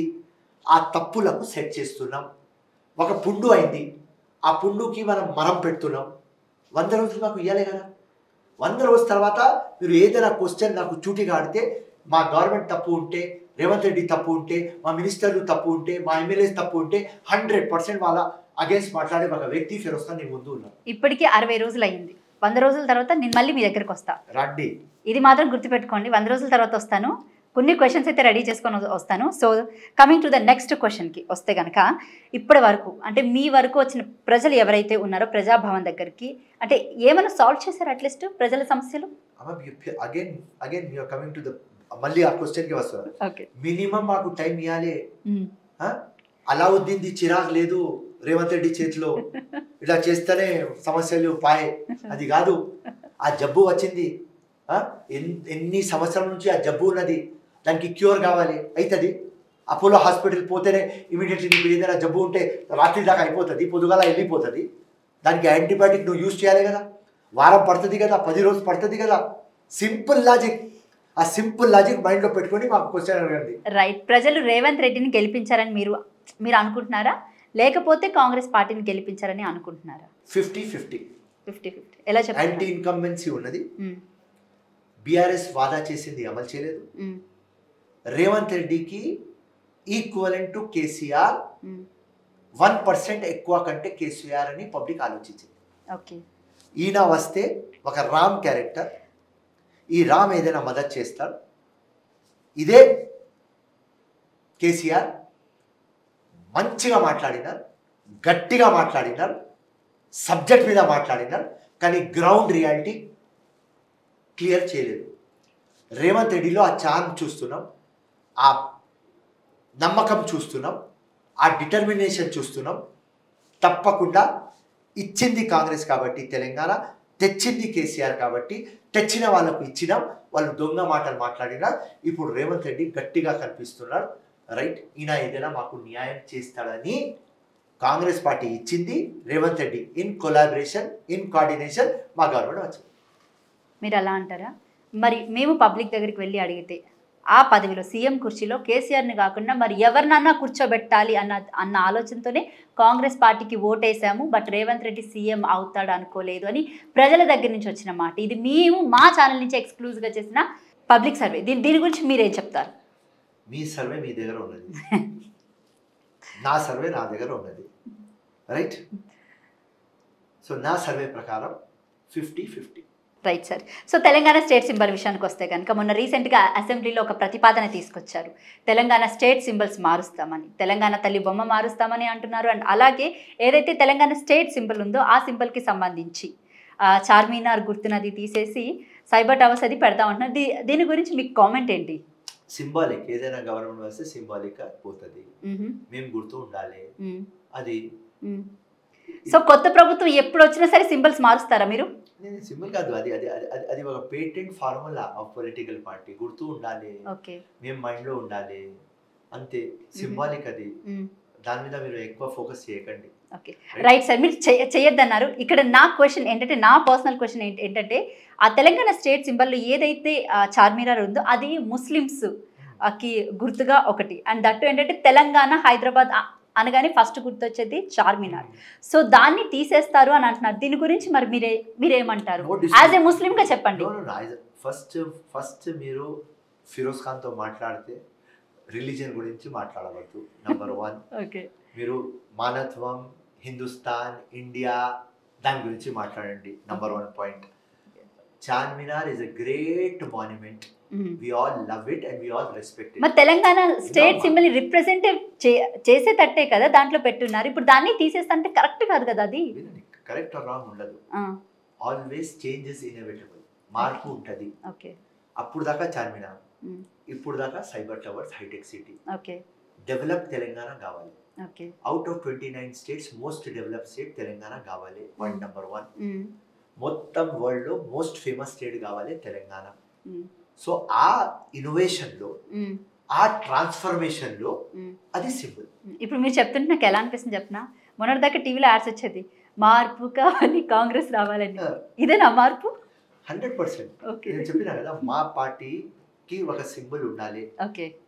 ఆ తప్పులకు సెట్ చేస్తున్నాం. ఒక పుండు అయింది, ఆ పుండుకి మనం మరం పెడుతున్నాం. 100 రోజులు మాకు ఇవ్వాలి కదా. 100 రోజుల తర్వాత మీరు ఏదైనా క్వశ్చన్ నాకు చూటిగా ఆడితే, మా గవర్నమెంట్ తప్పు ఉంటే, రేవంత్ రెడ్డి తప్పు ఉంటే, మా మినిస్టర్లు తప్పు ఉంటే, మా ఎమ్మెల్యేస్ తప్పు ఉంటే 100% వాళ్ళ అగేన్స్ట్ మాట్లాడే ఒక వ్యక్తి ఫిరోజ్ ఖాన్ నీ ముందు ఉన్నారు. ఇప్పటికీ 60 రోజులు అయ్యింది. 100 రోజుల తర్వాత నేను మళ్ళీ మీ దగ్గరకు వస్తా రండి. ఇది మాత్రం గుర్తుపెట్టుకోండి, 100 రోజుల తర్వాత వస్తాను. కొన్ని క్వశ్చన్స్ అయితే రెడీ చేసుకొని వస్తాను. So coming to the next క్వశ్చన్కి వస్తే కనుక, ఇప్పటి వరకు అంటే మీ వరకు వచ్చిన ప్రజలు ఎవరైతే ఉన్నారో ప్రజాభవన్ దగ్గరికి, అంటే ఏమైనా సాల్వ్ చేశారు అట్లీస్ట్ ప్రజల సమస్యలు? Again you are coming to the, మళ్ళీ ఆ క్వశ్చన్కి వస్తారు. మినిమం మాకు టైం ఇవ్వాలి. అలావుద్దీన్ది చిరాగ్ లేదు రేవంత్ రెడ్డి చేతిలో, ఇలా చేస్తేనే సమస్యలు పాయే, అది కాదు. ఆ జబ్బు వచ్చింది, ఎన్ని సంవత్సరాల నుంచి ఆ జబ్బు ఉన్నది, దానికి క్యూర్ కావాలి, అవుతుంది. అపోలో హాస్పిటల్ పోతేనే ఇమీడియట్లీ నీకు ఏదైనా జబ్బు ఉంటే రాత్రి దాకా అయిపోతుంది, పొద్దుగాల వెళ్ళిపోతుంది. దానికి యాంటీబయాటిక్ నువ్వు యూజ్ చేయాలి కదా, వారం పడుతుంది కదా, 10 రోజులు పడుతుంది కదా. సింపుల్ లాజిక్, ఆ సింపుల్ లాజిక్ మైండ్లో పెట్టుకొని మాకు క్వశ్చన్ అడగండి. రైట్. ప్రజలు రేవంత్ రెడ్డిని గెలిపించారని మీరు అనుకుంటున్నారా, లేకపోతే కాంగ్రెస్ పార్టీని గెలిపించారని అనుకుంటున్నారా? 50-50. ఎలా చెప్పారు? యాంటీ ఇన్కంబెన్సీ ఉన్నది. బీఆర్ఎస్ వాదా చేసింది అమలు చేయలేదు. రేవంత్ రెడ్డికి ఈక్వలెంట్ టు కేసీఆర్ 1% ఎక్కువ కంటే కేసీఆర్ అని పబ్లిక్ ఆలోచించింది. ఓకే, ఈయన వస్తే ఒక రామ్ క్యారెక్టర్, ఈ రామ్ ఏదైనా మదత్ చేస్తాడు. ఇదే కేసీఆర్ మంచిగా మాట్లాడినారు, గట్టిగా మాట్లాడినారు, సబ్జెక్ట్ మీద మాట్లాడినారు, కానీ గ్రౌండ్ రియాలిటీ క్లియర్ చేయలేదు. రేవంత్ రెడ్డిలో ఆ ఛాన్స్ చూస్తున్నాం, ఆ నమ్మకం చూస్తున్నాం, ఆ డిటర్మినేషన్ చూస్తున్నాం. తప్పకుండా ఇచ్చింది కాంగ్రెస్ కాబట్టి తెలంగాణ, తెచ్చింది కేసీఆర్ కాబట్టి తెచ్చిన వాళ్ళకు ఇచ్చినాం. వాళ్ళు దొంగ మాటలు మాట్లాడినా ఇప్పుడు రేవంత్ రెడ్డి గట్టిగా కనిపిస్తున్నాడు. రైట్, ఈయన ఏదైనా మాకు న్యాయం చేస్తాడని కాంగ్రెస్ పార్టీ ఇచ్చింది. Revanth Reddy in collaboration, in coordination మా గవర్నమెంట్ వచ్చింది. మీరు అలా అంటారా? మరి మేము పబ్లిక్ దగ్గరికి వెళ్ళి అడిగితే ఆ పదవిలో సీఎం కుర్చీలో కేసీఆర్ని కాకుండా మరి ఎవరినన్నా కూర్చోబెట్టాలి అన్న ఆలోచనతోనే కాంగ్రెస్ పార్టీకి ఓటేసాము, బట్ రేవంత్ రెడ్డి సీఎం అవుతాడు అనుకోలేదు అని ప్రజల దగ్గర నుంచి వచ్చిన మాట. ఇది మేము మా ఛానల్ నుంచి ఎక్స్క్లూజివ్గా చేసిన పబ్లిక్ సర్వే. దీని గురించి మీరేం చెప్తారు? మీ సర్వే మీ దగ్గర ఉన్నది, నా సర్వే నా దగ్గర ఉన్నది. రైట్, సో నా సర్వే ప్రకారం 50-50. Right sir. So Telangana state symbol విషయానికి వస్తే కనుక, మొన్న రీసెంట్గా అసెంబ్లీలో ఒక ప్రతిపాదన తీసుకొచ్చారు, తెలంగాణ స్టేట్ సింబల్స్ మారుస్తామని, తెలంగాణ తల్లి బొమ్మ మారుస్తామని అంటున్నారు. అండ్ అలాగే ఏదైతే తెలంగాణ స్టేట్ సింబల్ ఉందో ఆ సింబల్కి సంబంధించి చార్మినార్ గుర్తునది తీసేసి సైబర్ టవర్స్ అది పెడతామంటున్నారు. దీని గురించి మీకు కామెంట్ ఏంటి? సింబాలిక్, ఏదైనా గవర్నమెంట్ వస్తే సింబాలిక్ పోతుంది, మేము గుర్తు ఉండాలి అది. సో కొత్త ప్రభుత్వం ఎప్పుడు వచ్చినా సరే సింబల్స్ మారుస్తారా మీరు? సింబల్ కాదు, అది అది అది అది ఒక patent formula of political party. గుర్తు ఉండాలి, మేము మైండ్ లో ఉండాలి, అంతే. సింబాలిక్ అది, దాని మీద మీరు ఎక్కువ ఫోకస్ చేయకండి. Okay, right sir. మీరు చేయొద్దన్నారు. ఇక్కడ నా క్వశ్చన్ ఏంటంటే, నా పర్సనల్ క్వశ్చన్ ఏంటంటే, ఆ తెలంగాణ స్టేట్ సింబల్ ఏదైతే చార్మినార్ ఉందో అది ముస్లిమ్స్ కి గుర్తుగా ఒకటి, అండ్ దట్టు ఏంటంటే తెలంగాణ హైదరాబాద్ అనగానే ఫస్ట్ గుర్తొచ్చేది చార్మినార్. సో దాన్ని తీసేస్తారు అని అంటున్నారు. దీని గురించి మరి మీరేమంటారు? యాజ్ ఏ ముస్లింగా చెప్పండి. ఫస్ట్ మీరు ఫిరోజ్ ఖాన్తో మాట్లాడితే రిలీజియన్ గురించి మాట్లాడవద్దు. నంబర్ 1. ఓకే, మీరు మానవత్వం, హిందుస్థాన్, ఇండియా దాని గురించి మాట్లాడండి. Number 1 point. Charminar is a great monument. We all love it and we all respect it. మరి తెలంగాణ స్టేట్ సింబల్ రిప్రజెంట్ చేసేటట్టే కదా దాంట్లో పెట్టున్నారు. ఇప్పుడు దాన్ని తీసేస్తే కరెక్ట్ కాదు కదా. అది కరెక్ట్ ఆర్ రాంగ్ ఉండదు. Always changes inevitable. మార్పు ఉంటది. ఓకే, అప్పుడు దాకా చార్మినార్, ఇప్పుడు దాకా cyber towers, hitech city. Okay, develop Telangana కావాలి. Okay, out of 29 states most develop state Telangana కావాలి. Point number 1. మొత్తం వరల్డ్ లో మోస్ట్ ఫేమస్ స్టేట్ కావాలి తెలంగాణ. సో ఆ ఇన్నోవేషన్ లో, ఆ ట్రాన్స్ఫర్మేషన్ లో అది సింపుల్. ఇప్పుడు మీరు చెప్తుంటే నాకు ఎలా అనిపిస్తుంది చెప్పనా, మొన్నటిదాకా టీవీలో యాడ్స్ వచ్చేది మార్పు కావాలి, కాంగ్రెస్ రావాలని. ఇదేనా మార్పు? 100%. నేను చెప్పినా కదా, మా పార్టీకి ఒక సింబల్ ఉండాలి,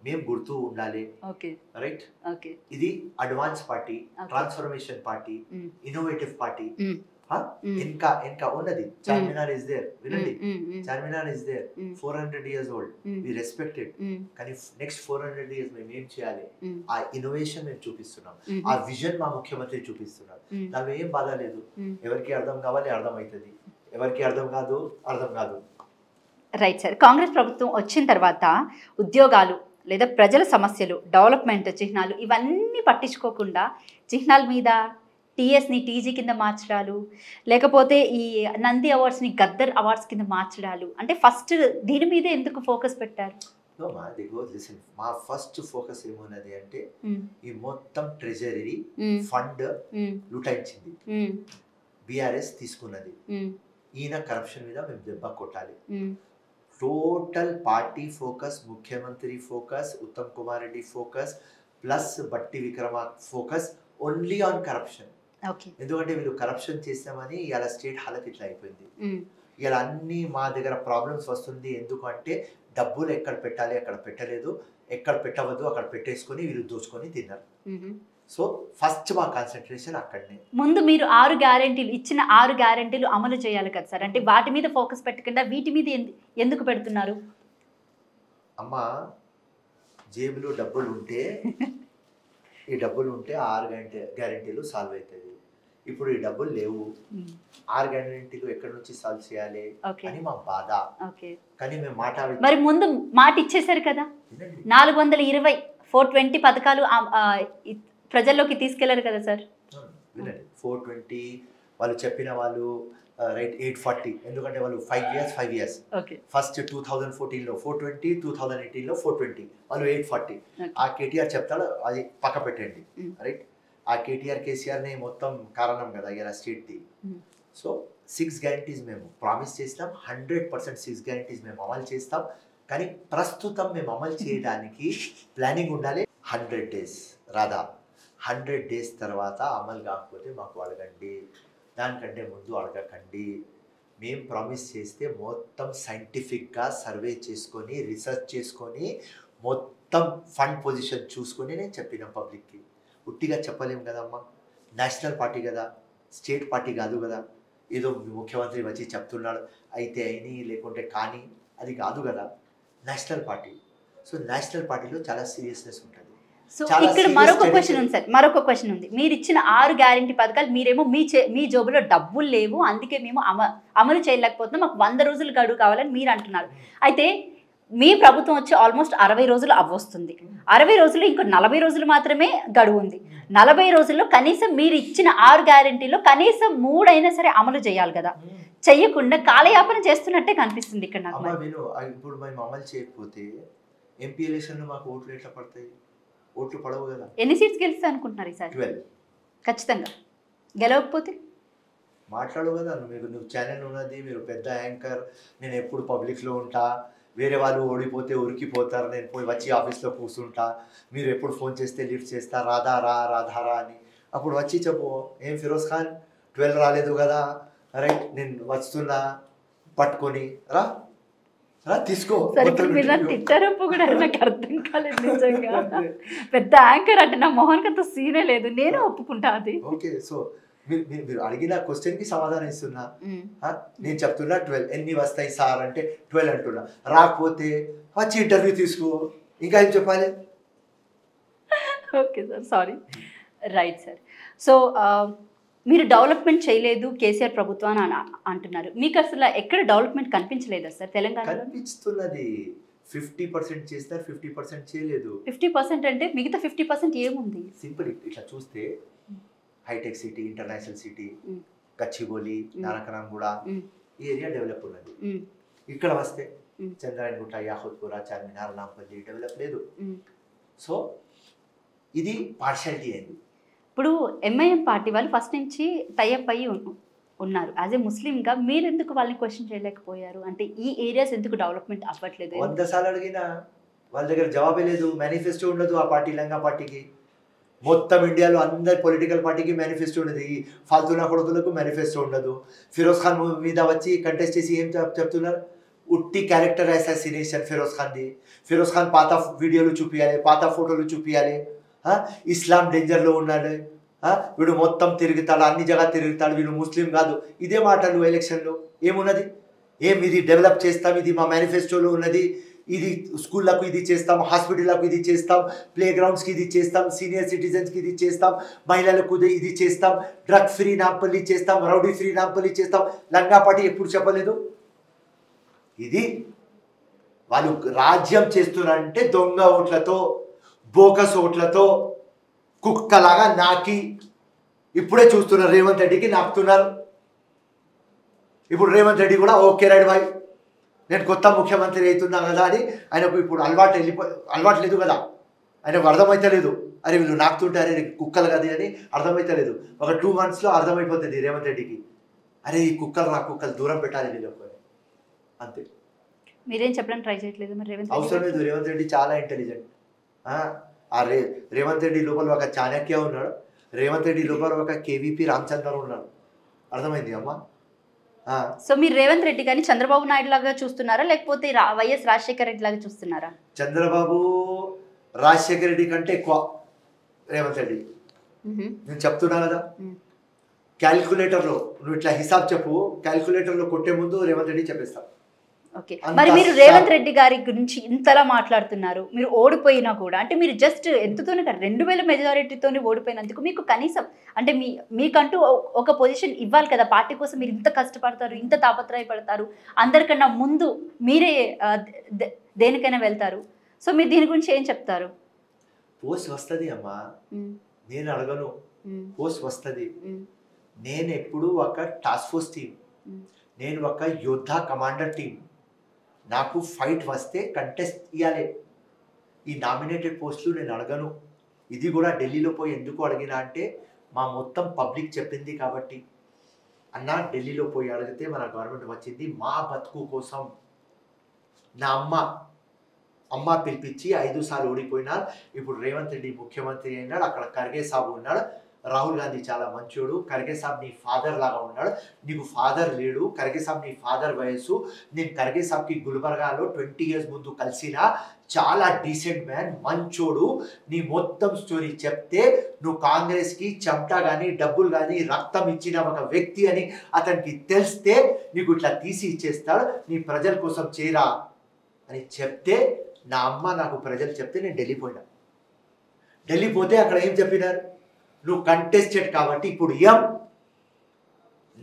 మేము గుర్తు ఉండాలి. రైట్. ఇది advance party, transformation party, innovative party. ఇంకా ఉన్నది. Charminar is there. వినండి, Charminar is there. 400 years old. We respect it. కానీ నెక్స్ట్ 400 years మేము ఏం చేయాలి? ఆ ఇన్నోవేషన్ మేము చూపిస్తున్నాం, ఆ విజన్ మా ముఖ్యమంత్రి చూపిస్తున్నారు. దానిలో ఏం బాధ లేదు. ఎవరికి అర్థం కావాలి అర్థం అవుతుంది, ఎవరికి అర్థం కాదు అర్థం కాదు. Right sir. కాంగ్రెస్ ప్రభుత్వం వచ్చిన తర్వాత ఉద్యోగాలు లేదా ప్రజల సమస్యలు, డెవలప్మెంట్ చిహ్నాలు ఇవన్నీ పట్టించుకోకుండా చిహ్నాల మీద టీఎస్ని టీజీ కింద మార్చడాలు, లేకపోతే ఈ నంది అవార్డ్స్ని గద్దర్ అవార్డ్స్ కింద మార్చడాలు, అంటే ఫస్ట్ దీని మీదే ఎందుకు ఫోకస్ పెట్టారు? మా ఫస్ట్ ఫోకస్ ఏమున్నది అంటే ఈ మొత్తం ట్రెజరీ ఫండ్ లూటాయించింది, బీఆర్ఎస్ తీసుకున్నది. ఈయన కరప్షన్ మీద మేము దెబ్బ కొట్టాలి. టోటల్ పార్టీ ఫోకస్, ముఖ్యమంత్రి focus, Uttam Kumar Reddy focus plus Bhatti Vikramarka focus only on corruption. ఎందుకంటే వీళ్ళు కరప్షన్ చేస్తామని ఇలా స్టేట్ హాలత్ ఇట్లా అయిపోయింది. ఇలా అన్ని మా దగ్గర ప్రాబ్లమ్స్ వస్తుంది. ఎందుకంటే డబ్బులు ఎక్కడ పెట్టాలి అక్కడ పెట్టలేదు, ఎక్కడ పెట్టవద్దు అక్కడ పెట్టేసుకొని వీళ్ళు దోచుకొని తిన్నారు. సో ఫస్ట్ మా కాన్సన్ట్రేషన్ అక్కడనే. ముందు మీరు 6 గ్యారెంటీలు ఇచ్చిన 6 గ్యారెంటీలు అమలు చేయాలి కదా సార్, అంటే వాటి మీద ఫోకస్ పెట్టకుండా వీటి మీద ఎందుకు పెడుతున్నారు? అమ్మ, జేబులో డబ్బులు ఉంటే ఈ డబ్బులు ఉంటే 6 గ్యారెంటీలు సాల్వ్ అవుతుంది. ఇప్పుడు ఈ డబ్బులు లేవు, 6 గ్యారెంటీలు ఎక్కడి నుంచి సాల్వ్ చేయాలి అని మా బాధ. కానీ మేము మరి ముందు మాట ఇచ్చేసారు కదా, 420 420 పథకాలు ప్రజల్లోకి తీసుకెళ్లారు కదా సార్. వినండి, 420 వాళ్ళు చెప్పిన వాళ్ళు రైట్ 840. ఎందుకంటే వాళ్ళు 5 years. ఫస్ట్ 2014లో 420, 2018లో 420, వాళ్ళు 840. ఆ కేటీఆర్ చెప్తాడు, అది పక్క పెట్టండి. రైట్. ఆ కేటీఆర్ కేసీఆర్ని మొత్తం కారణం కదా ఇలా స్టేట్ది. సో 6 గ్యారెంటీస్ మేము ప్రామిస్ చేస్తాం, 100% 6 గ్యారెంటీస్ మేము అమలు చేస్తాం. కానీ ప్రస్తుతం మేము అమలు చేయడానికి ప్లానింగ్ ఉండాలి. 100 days రాదా, 100 days తర్వాత అమలు కాకపోతే మాకు అడగండి, దానికంటే ముందు అడగకండి. మేము ప్రామిస్ చేస్తే మొత్తం సైంటిఫిక్గా సర్వే చేసుకొని, రీసెర్చ్ చేసుకొని, మొత్తం ఫండ్ పొజిషన్ చూసుకొని నేను చెప్పిన పబ్లిక్కి. ఉట్టిగా చెప్పలేము కదమ్మా, నేషనల్ పార్టీ కదా, స్టేట్ పార్టీ కాదు కదా. ఏదో ముఖ్యమంత్రి వచ్చి చెప్తున్నాడు అయితే అయినా లేకుంటే కానీ, అది కాదు కదా నేషనల్ పార్టీ. సో నేషనల్ పార్టీలో చాలా సీరియస్నెస్ ఉంటుంది. సో ఇక్కడ మరొక క్వశ్చన్ ఉంది సార్, మరొక క్వశ్చన్ ఉంది. మీరు ఇచ్చిన 6 గ్యారెంటీ పథకాలు మీరేమో మీ జోబులో డబ్బులు లేవు, అందుకే మేము అమలు చేయలేకపోతున్నాం, మాకు 100 రోజులు గడువు కావాలని మీరు అంటున్నారు. అయితే మీ ప్రభుత్వం వచ్చి ఆల్మోస్ట్ 60 రోజులు అవ్వొస్తుంది. 60 రోజులు ఇంకో 40 రోజులు మాత్రమే గడువు ఉంది. 40 రోజుల్లో కనీసం మీరు ఇచ్చిన 6 గ్యారెంటీలో కనీసం 3 అయినా సరే అమలు చేయాలి కదా. చెయ్యకుండా కాలయాపన చేస్తున్నట్టే కనిపిస్తుంది ఇక్కడ నాకు. ఇప్పుడు మేము అమలు చేయకపోతే ఎంపీ ఎలక్షన్లో మాకు ఓట్లు ఎట్లా పడతాయి? ఓట్లు పడవు కదా. ఎన్ని సీట్స్ గెలుస్తా అనుకుంటున్నారు ఈసారి? 12. ఖచ్చితంగా. గెలవకపోతే మాట్లాడవు కదా. నువ్వు ఛానల్ ఉన్నది, మీరు పెద్ద యాంకర్, నేను ఎప్పుడు పబ్లిక్లో ఉంటా, వేరే వాళ్ళు ఓడిపోతే ఉరికిపోతారు, నేను పోయి వచ్చి ఆఫీస్లో కూర్చుంటా, మీరు ఎప్పుడు ఫోన్ చేస్తే లిఫ్ట్ చేస్తా, రాధా రా అని. అప్పుడు వచ్చి చెప్పు, ఏం ఫిరోజ్ ఖాన్ 12 రాలేదు కదా, రైట్ నేను వస్తున్నా పట్టుకొని రా, తీసుకో. సరే ఇప్పుడు మీరు నన్ను తిట్టారప్పు కూడా నాకు అర్థం కాలేదు నిజంగా. పెద్ద యాంకర్ అంటే నా మొహానికి అంత సీనే లేదు, నేను ఒప్పుకుంటా అది. ఓకే, సో మీరు అడిగిన క్వశ్చన్కి సమాధానం ఇస్తున్నా. నేను చెప్తున్నా 12 ఎన్ని వస్తాయి సార్ అంటే 12 అంటున్నా. రాకపోతే వచ్చి ఇంటర్వ్యూ తీసుకో, ఇంకా ఏం చెప్పాలి? Okay sir, sorry. Right sir. So మీరు డెవలప్మెంట్ చేయలేదు కేసీఆర్ ప్రభుత్వం అని అంటున్నారు. మీకు అసలు ఎక్కడ డెవలప్మెంట్ కనిపించలేదా సార్ తెలంగాణలో? కనిపిస్తున్నది. 50% చేస్తారు, 50% చేయలేదు. 50% అంటే మిగతా 50% ఏముంది? సింపుల్, ఇట్లా చూస్తే hi-tech city, international city, Gachibowli, Narayanaguda ఈ ఏరియా డెవలప్ ఉన్నది. ఇక్కడ వస్తే చంద్రాయణగుట్ట, యాహుత్పుర, చార్మినార్, నాంపల్లి డెవలప్ లేదు. సో ఇది పార్షాలిటీ అయింది. ఇప్పుడు ఎంఐఎం పార్టీ వాళ్ళు ఫస్ట్ నుంచి టైఅప్ అయ్యి ఉన్నారు. యాజ్ ఏ ముస్లింగా మీరు ఎందుకు వాళ్ళని క్వశ్చన్ చేయలేకపోయారు? అంటే ఈ ఏరియాస్ ఎందుకు డెవలప్మెంట్ అవ్వట్లేదు? 100 సార్లు అడిగినా వాళ్ళ దగ్గర జవాబే లేదు. మేనిఫెస్టో ఉండదు ఆ పార్టీ, లంగా పార్టీకి. మొత్తం ఇండియాలో అందరి పొలిటికల్ పార్టీకి మేనిఫెస్టో ఉండదు. ఈ ఫాల్తునా కొడుకులకు మేనిఫెస్టో ఉండదు. ఫిరోజ్ ఖాన్ మీద వచ్చి కంటెస్ట్ చేసి ఏం చెప్తున్నారు? ఉట్టి క్యారెక్టర్ అసాసినేషన్ ఫిరోజ్ ఖాన్ది. ఫిరోజ్ ఖాన్ పాత వీడియోలు చూపించాలి, పాత ఫోటోలు చూపించాలి. ఇస్లాం డేంజర్లో ఉన్నాడు, వీడు మొత్తం తిరుగుతాడు, అన్ని జగ తిరుగుతాడు, వీడు ముస్లిం కాదు. ఇదే మాటలు ఎలక్షన్లో. ఏమున్నది? ఇది డెవలప్ చేస్తాం, ఇది మా మేనిఫెస్టోలో ఉన్నది, ఇది స్కూళ్ళకు ఇది చేస్తాం, హాస్పిటల్లకు ఇది చేస్తాం, ప్లే గ్రౌండ్స్కి ఇది చేస్తాం, సీనియర్ సిటిజన్స్కి ఇది చేస్తాం, మహిళలకు ఇది చేస్తాం, డ్రగ్ ఫ్రీ నాంపల్లి చేస్తాం, రౌడీ ఫ్రీ నాంపల్లి చేస్తాం. లంగాపాటి ఎప్పుడు చెప్పలేదు. ఇది వాళ్ళు రాజ్యం చేస్తున్నారంటే దొంగ ఓట్లతో, బోకస్ ఓట్లతో, కుక్కలాగా నాకి. ఇప్పుడే చూస్తున్నారు రేవంత్ రెడ్డికి నాకుతున్నారు. ఇప్పుడు రేవంత్ రెడ్డి కూడా ఓకే రైట్ బాయ్, నేను కొత్త ముఖ్యమంత్రి అవుతున్నా కదా అని ఆయనకు ఇప్పుడు అలవాటు లేదు కదా, ఆయనకు అర్థమైతలేదు. అరే వీళ్ళు నాకుతుంటారే కుక్కలు కదా అని అర్థమైతలేదు. ఒక 2 monthsలో అర్థమైపోతుంది రేవంత్ రెడ్డికి, అరే ఈ కుక్కలు నా కుక్కలు దూరం పెట్టాలి వీళ్ళకి, అంతే. మీరేం చెప్పడానికి ట్రై చేయట్లేదు మరి రేవంత్ రెడ్డి? అవసరం లేదు. రేవంత్ రెడ్డి చాలా ఇంటెలిజెంట్. రేవంత్ రెడ్డి లోపల ఒక చాణక్య ఉన్నాడు, రేవంత్ రెడ్డి లోపల ఒక కేవీపీ రామచంద్ర ఉన్నాడు. అర్థమైంది అమ్మా? సో మీరు రేవంత్ రెడ్డి కానీ చంద్రబాబు నాయుడు లాగా చూస్తున్నారా, లేకపోతే వైఎస్ రాజశేఖర రెడ్డి లాగా చూస్తున్నారా? చంద్రబాబు రాజశేఖర రెడ్డి కంటే ఎక్కువ రేవంత్ రెడ్డి. నేను చెప్తున్నా కదా, క్యాల్కులేటర్లో నువ్వు ఇట్లా హిసాబ్ చెప్పు, క్యాల్కులేటర్లో కొట్టే ముందు రేవంత్ రెడ్డి చెప్పేస్తా. ఓకే, మరి మీరు రేవంత్ రెడ్డి గారి గురించి ఇంతలా మాట్లాడుతున్నారు, మీరు ఓడిపోయినా కూడా, అంటే మీరు జస్ట్ ఎంతతోనే 2000 మెజారిటీతో ఓడిపోయినందుకు మీకు కనీసం అంటే మీకంటూ ఒక పొజిషన్ ఇవ్వాలి కదా పార్టీ కోసం. మీరు ఇంత కష్టపడతారు, ఇంత తాపత్రయపడతారు, అందరికన్నా ముందు మీరే దేనికైనా వెళ్తారు. సో మీరు దీని గురించి ఏం చెప్తారు? పోస్ట్ వస్తుంది అమ్మా, నేను అడగను, పోస్ట్ వస్తుంది. నేను ఎప్పుడు ఒక టాస్క్ ఫోర్స్ టీం, నేను ఒక యోద్ధా కమాండర్ టీం. నాకు ఫైట్ వస్తే కంటెస్ట్ ఇవ్వాలి. ఈ నామినేటెడ్ పోస్టులు నేను అడగను. ఇది కూడా ఢిల్లీలో పోయి ఎందుకు అడిగినా అంటే మా మొత్తం పబ్లిక్ చెప్పింది కాబట్టి. అన్న ఢిల్లీలో పోయి అడిగితే మన గవర్నమెంట్ వచ్చింది మా బతుకు కోసం. నా అమ్మ పిలిపించి 5 సార్లు ఓడిపోయినా, ఇప్పుడు రేవంత్ రెడ్డి ముఖ్యమంత్రి అయినాడు, అక్కడ ఖర్గే సాబ్ ఉన్నాడు, రాహుల్ గాంధీ చాలా మంచోడు, ఖర్గే సాబ్ నీ ఫాదర్ లాగా ఉన్నాడు, నీకు ఫాదర్ లేడు, ఖర్గే సాబ్ నీ ఫాదర్ వయస్సు. నేను ఖర్గే సాబ్కి గుల్బర్గాలో 20 years ముందు కలిసిన, చాలా డీసెంట్ మ్యాన్, మంచోడు. నీ మొత్తం స్టోరీ చెప్తే నువ్వు కాంగ్రెస్కి చెమటా కానీ డబ్బులు కానీ రక్తం ఇచ్చిన ఒక వ్యక్తి అని అతనికి తెలిస్తే నీకు ఇట్లా తీసి ఇచ్చేస్తాడు, నీ ప్రజల కోసం చేరా అని చెప్తే, నా అమ్మ నాకు ప్రజలు చెప్తే నేను ఢిల్లీ పోయినా. ఢిల్లీ పోతే అక్కడ ఏం చెప్పినారు? నువ్వు కంటెస్టెడ్ కాబట్టి ఇప్పుడు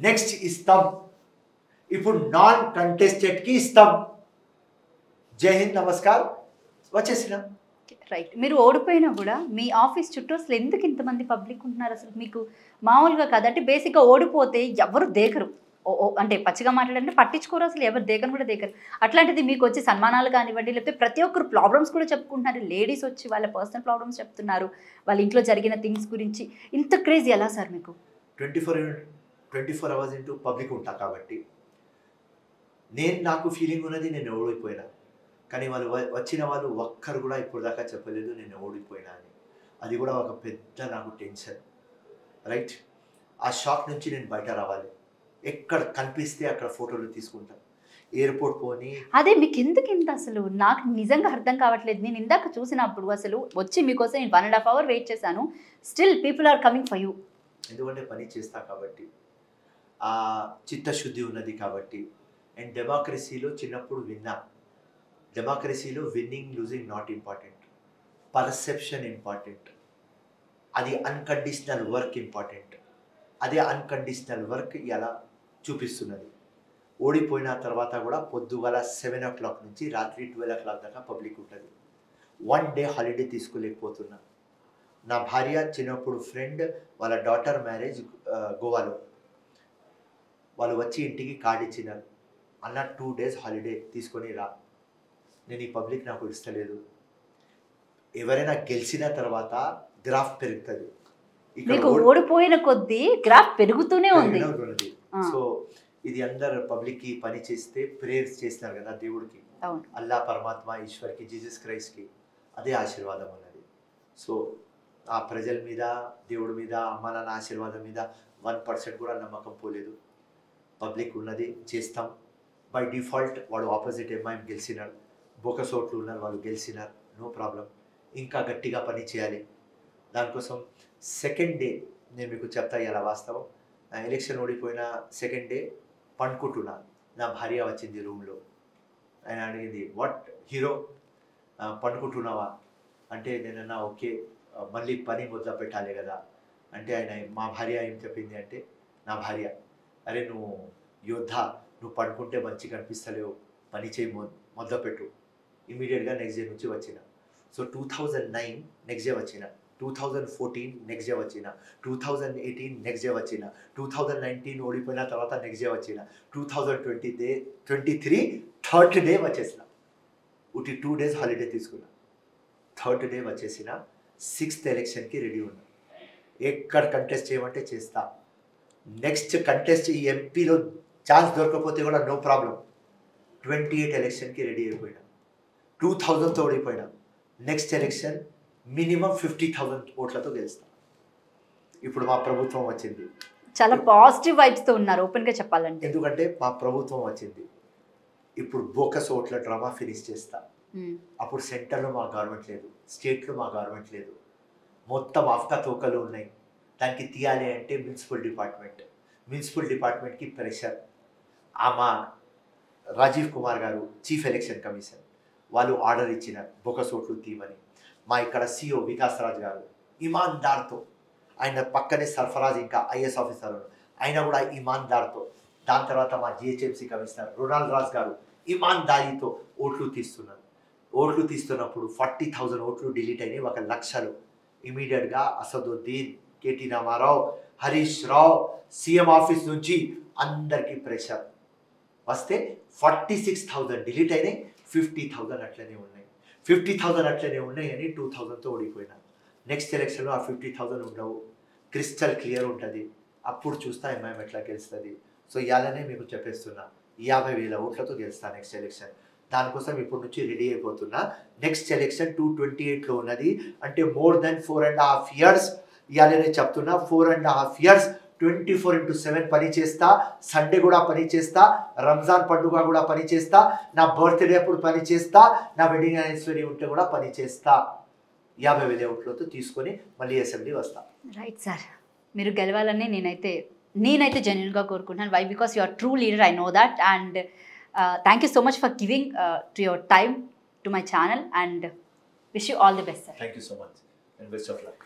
నెక్స్ట్ ఇస్తాం, ఇప్పుడు నాన్ కంటెస్టెడ్కి ఇస్తాం. జై హింద్, నమస్కార్, వచ్చేసిన. రైట్, మీరు ఓడిపోయినా కూడా మీ ఆఫీస్ చుట్టూ అసలు ఎందుకు ఇంతమంది పబ్లిక్ ఉంటున్నారు? అసలు మీకు మామూలుగా కాదు, అంటే బేసిక్గా ఓడిపోతే ఎవరు దేకరు, అంటే పచ్చిగా మాట్లాడంటే పట్టించుకోరు, అసలు ఎవరు దేకను కూడా దేకరు. అట్లాంటిది మీకు వచ్చి సన్మానాలు కానివ్వండి, లేకపోతే ప్రతి ఒక్కరు ప్రాబ్లమ్స్ కూడా చెప్పుకుంటున్నారు. లేడీస్ వచ్చి వాళ్ళ పర్సనల్ ప్రాబ్లమ్స్ చెప్తున్నారు, వాళ్ళ ఇంట్లో జరిగిన థింగ్స్ గురించి. ఇంత క్రేజ్ ఎలా సార్ మీకు? 24 hours ఇంటూ పబ్లిక్ ఉంటా కాబట్టి నాకు ఫీలింగ్ ఉన్నది నేను ఓడిపోయినా. కానీ వాళ్ళు వచ్చిన వాళ్ళు ఒక్కరు కూడా ఇప్పుడు దాకా చెప్పలేదు నేను ఓడిపోయినా అని. అది కూడా ఒక పెద్ద నాకు టెన్షన్. రైట్, ఆ షాక్ నుంచి నేను బయట రావాలి. ఎక్కడ కనిపిస్తే అక్కడ ఫోటోలు తీసుకుంటాను. ఎయిర్పోర్ట్ పోని. అదే మీకు ఎందుకు ఇంత అసలు నాకు నిజంగా అర్థం కావట్లేదు. నేను ఇందాక చూసినప్పుడు అసలు వచ్చి మీకోసం నేను 1.5 hours వెయిట్ చేశాను. Still people are coming for you. ఎందుకంటే పని చేస్తా కాబట్టి, ఆ చిత్తశుద్ధి ఉన్నది కాబట్టి. అండ్ డెమోక్రసీలో చిన్నప్పుడు విన్నా, డెమోక్రసీలో winning losing not important, perception important. అది అన్కండిషనల్ వర్క్ ఇంపార్టెంట్. అదే అన్కండిషనల్ వర్క్ ఇలా చూపిస్తున్నది. ఓడిపోయిన తర్వాత కూడా పొద్దుగల 7 o'clock నుంచి రాత్రి 12 o'clock దాకా పబ్లిక్ ఉంటుంది. 1 day హాలిడే తీసుకోలేకపోతున్నా. నా భార్య చిన్నప్పుడు ఫ్రెండ్ వాళ్ళ డాటర్ మ్యారేజ్ గోవాలో, వాళ్ళు వచ్చి ఇంటికి కార్డు ఇచ్చినారు, అన్న 2 days హాలిడే తీసుకొని రా, నేను ఈ పబ్లిక్ నాకు ఇస్తలేదు. ఎవరైనా గెలిచిన తర్వాత గ్రాఫ్ పెరుగుతుంది. మీకు ఓడిపోయిన కొద్దీ గ్రాఫ్ పెరుగుతూనే ఉంది. సో ఇది అందరు పబ్లిక్కి పని చేస్తే ప్రేయర్స్ చేస్తున్నారు కదా దేవుడికి, అల్లా పరమాత్మ ఈశ్వర్కి జీసస్ క్రైస్ట్కి, అదే ఆశీర్వాదం అన్నది. సో ఆ ప్రజల మీద, దేవుడి మీద, అమ్మ నాన్న ఆశీర్వాదం మీద 1% కూడా నమ్మకం పోలేదు. పబ్లిక్ ఉన్నది చేస్తాం. బై డిఫాల్ట్ వాడు ఆపోజిట్ ఎంఐఎం గెలిచినాడు, బోకసోట్లు ఉన్నారు వాళ్ళు గెలిచినారు, నో ప్రాబ్లం. ఇంకా గట్టిగా పని చేయాలి. దానికోసం సెకండ్ డే నేను మీకు చెప్తా ఇలా వాస్తవం. ఎలక్షన్ ఓడిపోయిన సెకండ్ డే పండుకుంటున్నా, నా భార్య వచ్చింది రూమ్లో. ఆయన అడిగింది, వాట్ హీరో పండుకుంటున్నావా అంటే, నేనన్నా ఓకే మళ్ళీ పని మొదలు పెట్టాలి కదా అంటే, ఆయన మా భార్య ఏం చెప్పింది అంటే, నా భార్య, అరే నువ్వు యోద్ధ, నువ్వు పడుకుంటే మంచిగా అనిపిస్తలేవు, పని చేయి మొదలుపెట్టు. ఇమీడియట్గా నెక్స్ట్ డే నుంచి వచ్చిన. సో 2009 నెక్స్ట్ డే వచ్చిన, 2014 నెక్స్ట్ డే వచ్చిన, 2018 నెక్స్ట్ డే వచ్చిన, 2019 ఓడిపోయిన తర్వాత నెక్స్ట్ డే వచ్చిన, 2023 థర్డ్ డే వచ్చేసిన. ఒకటి 2 days హాలిడే తీసుకున్నా, థర్డ్ డే వచ్చేసిన. 6th ఎలక్షన్కి రెడీ ఉన్నా. ఎక్కడ కంటెస్ట్ చేయమంటే చేస్తా. నెక్స్ట్ కంటెస్ట్ ఈ ఎంపీలో ఛాన్స్ దొరకకపోతే కూడా నో ప్రాబ్లం. 28 ఎలక్షన్కి రెడీ అయిపోయినా, 2000తో ఓడిపోయినా. నెక్స్ట్ ఎలక్షన్ మినిమం 50,000 ఓట్లతో గెలుస్తాం. ఇప్పుడు మా ప్రభుత్వం వచ్చింది, చాలా పాజిటివ్ వైబ్స్తో ఉన్నారు ఓపెన్గా చెప్పాలంటే. ఎందుకంటే మా ప్రభుత్వం వచ్చింది, ఇప్పుడు బోకస్ ఓట్ల డ్రామా ఫినిష్ చేస్తా. అప్పుడు సెంటర్లో మా గవర్నమెంట్ లేదు, స్టేట్లో మా గవర్నమెంట్ లేదు, మొత్తం ఆఫ్కా తోకలు ఉన్నాయి. దానికి తీయాలి అంటే మున్సిపల్ డిపార్ట్మెంట్కి ప్రెషర్. మా రాజీవ్ కుమార్ గారు చీఫ్ ఎలక్షన్ కమిషన్ వాళ్ళు ఆర్డర్ ఇచ్చినారు బోకస్ ఓట్లు తీయమని. మా ఇక్కడ సిఓ వికాస్ రాజ్ గారు ఇమాన్దార్తో, ఆయన పక్కనే సర్ఫరాజ్ ఇంకా ఐఎస్ ఆఫీసర్, ఆయన కూడా ఇమాన్దార్తో. దాని తర్వాత మా జిహెచ్ఎంసీ కమిషనర్ రొనాల్డ్ రాజ్ గారు ఇమాన్దారీతో ఓట్లు తీస్తున్నారు. ఓట్లు తీస్తున్నప్పుడు 40,000 ఓట్లు డిలీట్ అయినాయి, 1,00,000. ఇమీడియట్గా Asaduddin, KT Ramarao, Harish Rao, CM office నుంచి అందరికీ ప్రెషర్ వస్తే 46,000 డిలీట్ అయినాయి, 50,000 అట్లనే ఉన్నాయి. 50,000 అట్లనే ఉన్నాయి అని 2000తో ఓడిపోయినా. నెక్స్ట్ ఎలక్షన్లో ఆ 50,000 ఉండవు, క్రిస్టల్ క్లియర్ ఉంటుంది. అప్పుడు చూస్తా ఎంఐఎం ఎట్లా గెలుస్తుంది. సో ఇవాళనే మీకు చెప్పేస్తున్నా, 50,000 ఓట్లతో గెలుస్తా నెక్స్ట్ ఎలక్షన్. దానికోసం ఇప్పటి నుంచి రెడీ అయిపోతున్నా. నెక్స్ట్ ఎలక్షన్ 228లో ఉన్నది, అంటే మోర్ దెన్ 4.5 years. ఇవాళనే చెప్తున్నా, 4.5 years 24/7 పని చేస్తా. సండే కూడా పని చేస్తా, రంజాన్ పండుగ కూడా పని చేస్తా, నా బర్త్డే అప్పుడు పని చేస్తా, నా వెడ్డింగ్ యానివర్సరీ ఉంటే కూడా పని చేస్తా. 50,000 ఓట్లతో తీసుకొని మళ్ళీ అసెంబ్లీ వస్తా. రైట్ సార్, మీరు గెలవాలని నేనైతే జెన్యున్గా కోరుకుంటున్నాను. Why? Because you are true leader, I know that. And thank you so much for giving to your time to my channel, and wish you all the best sir. Thank you so much and best of luck.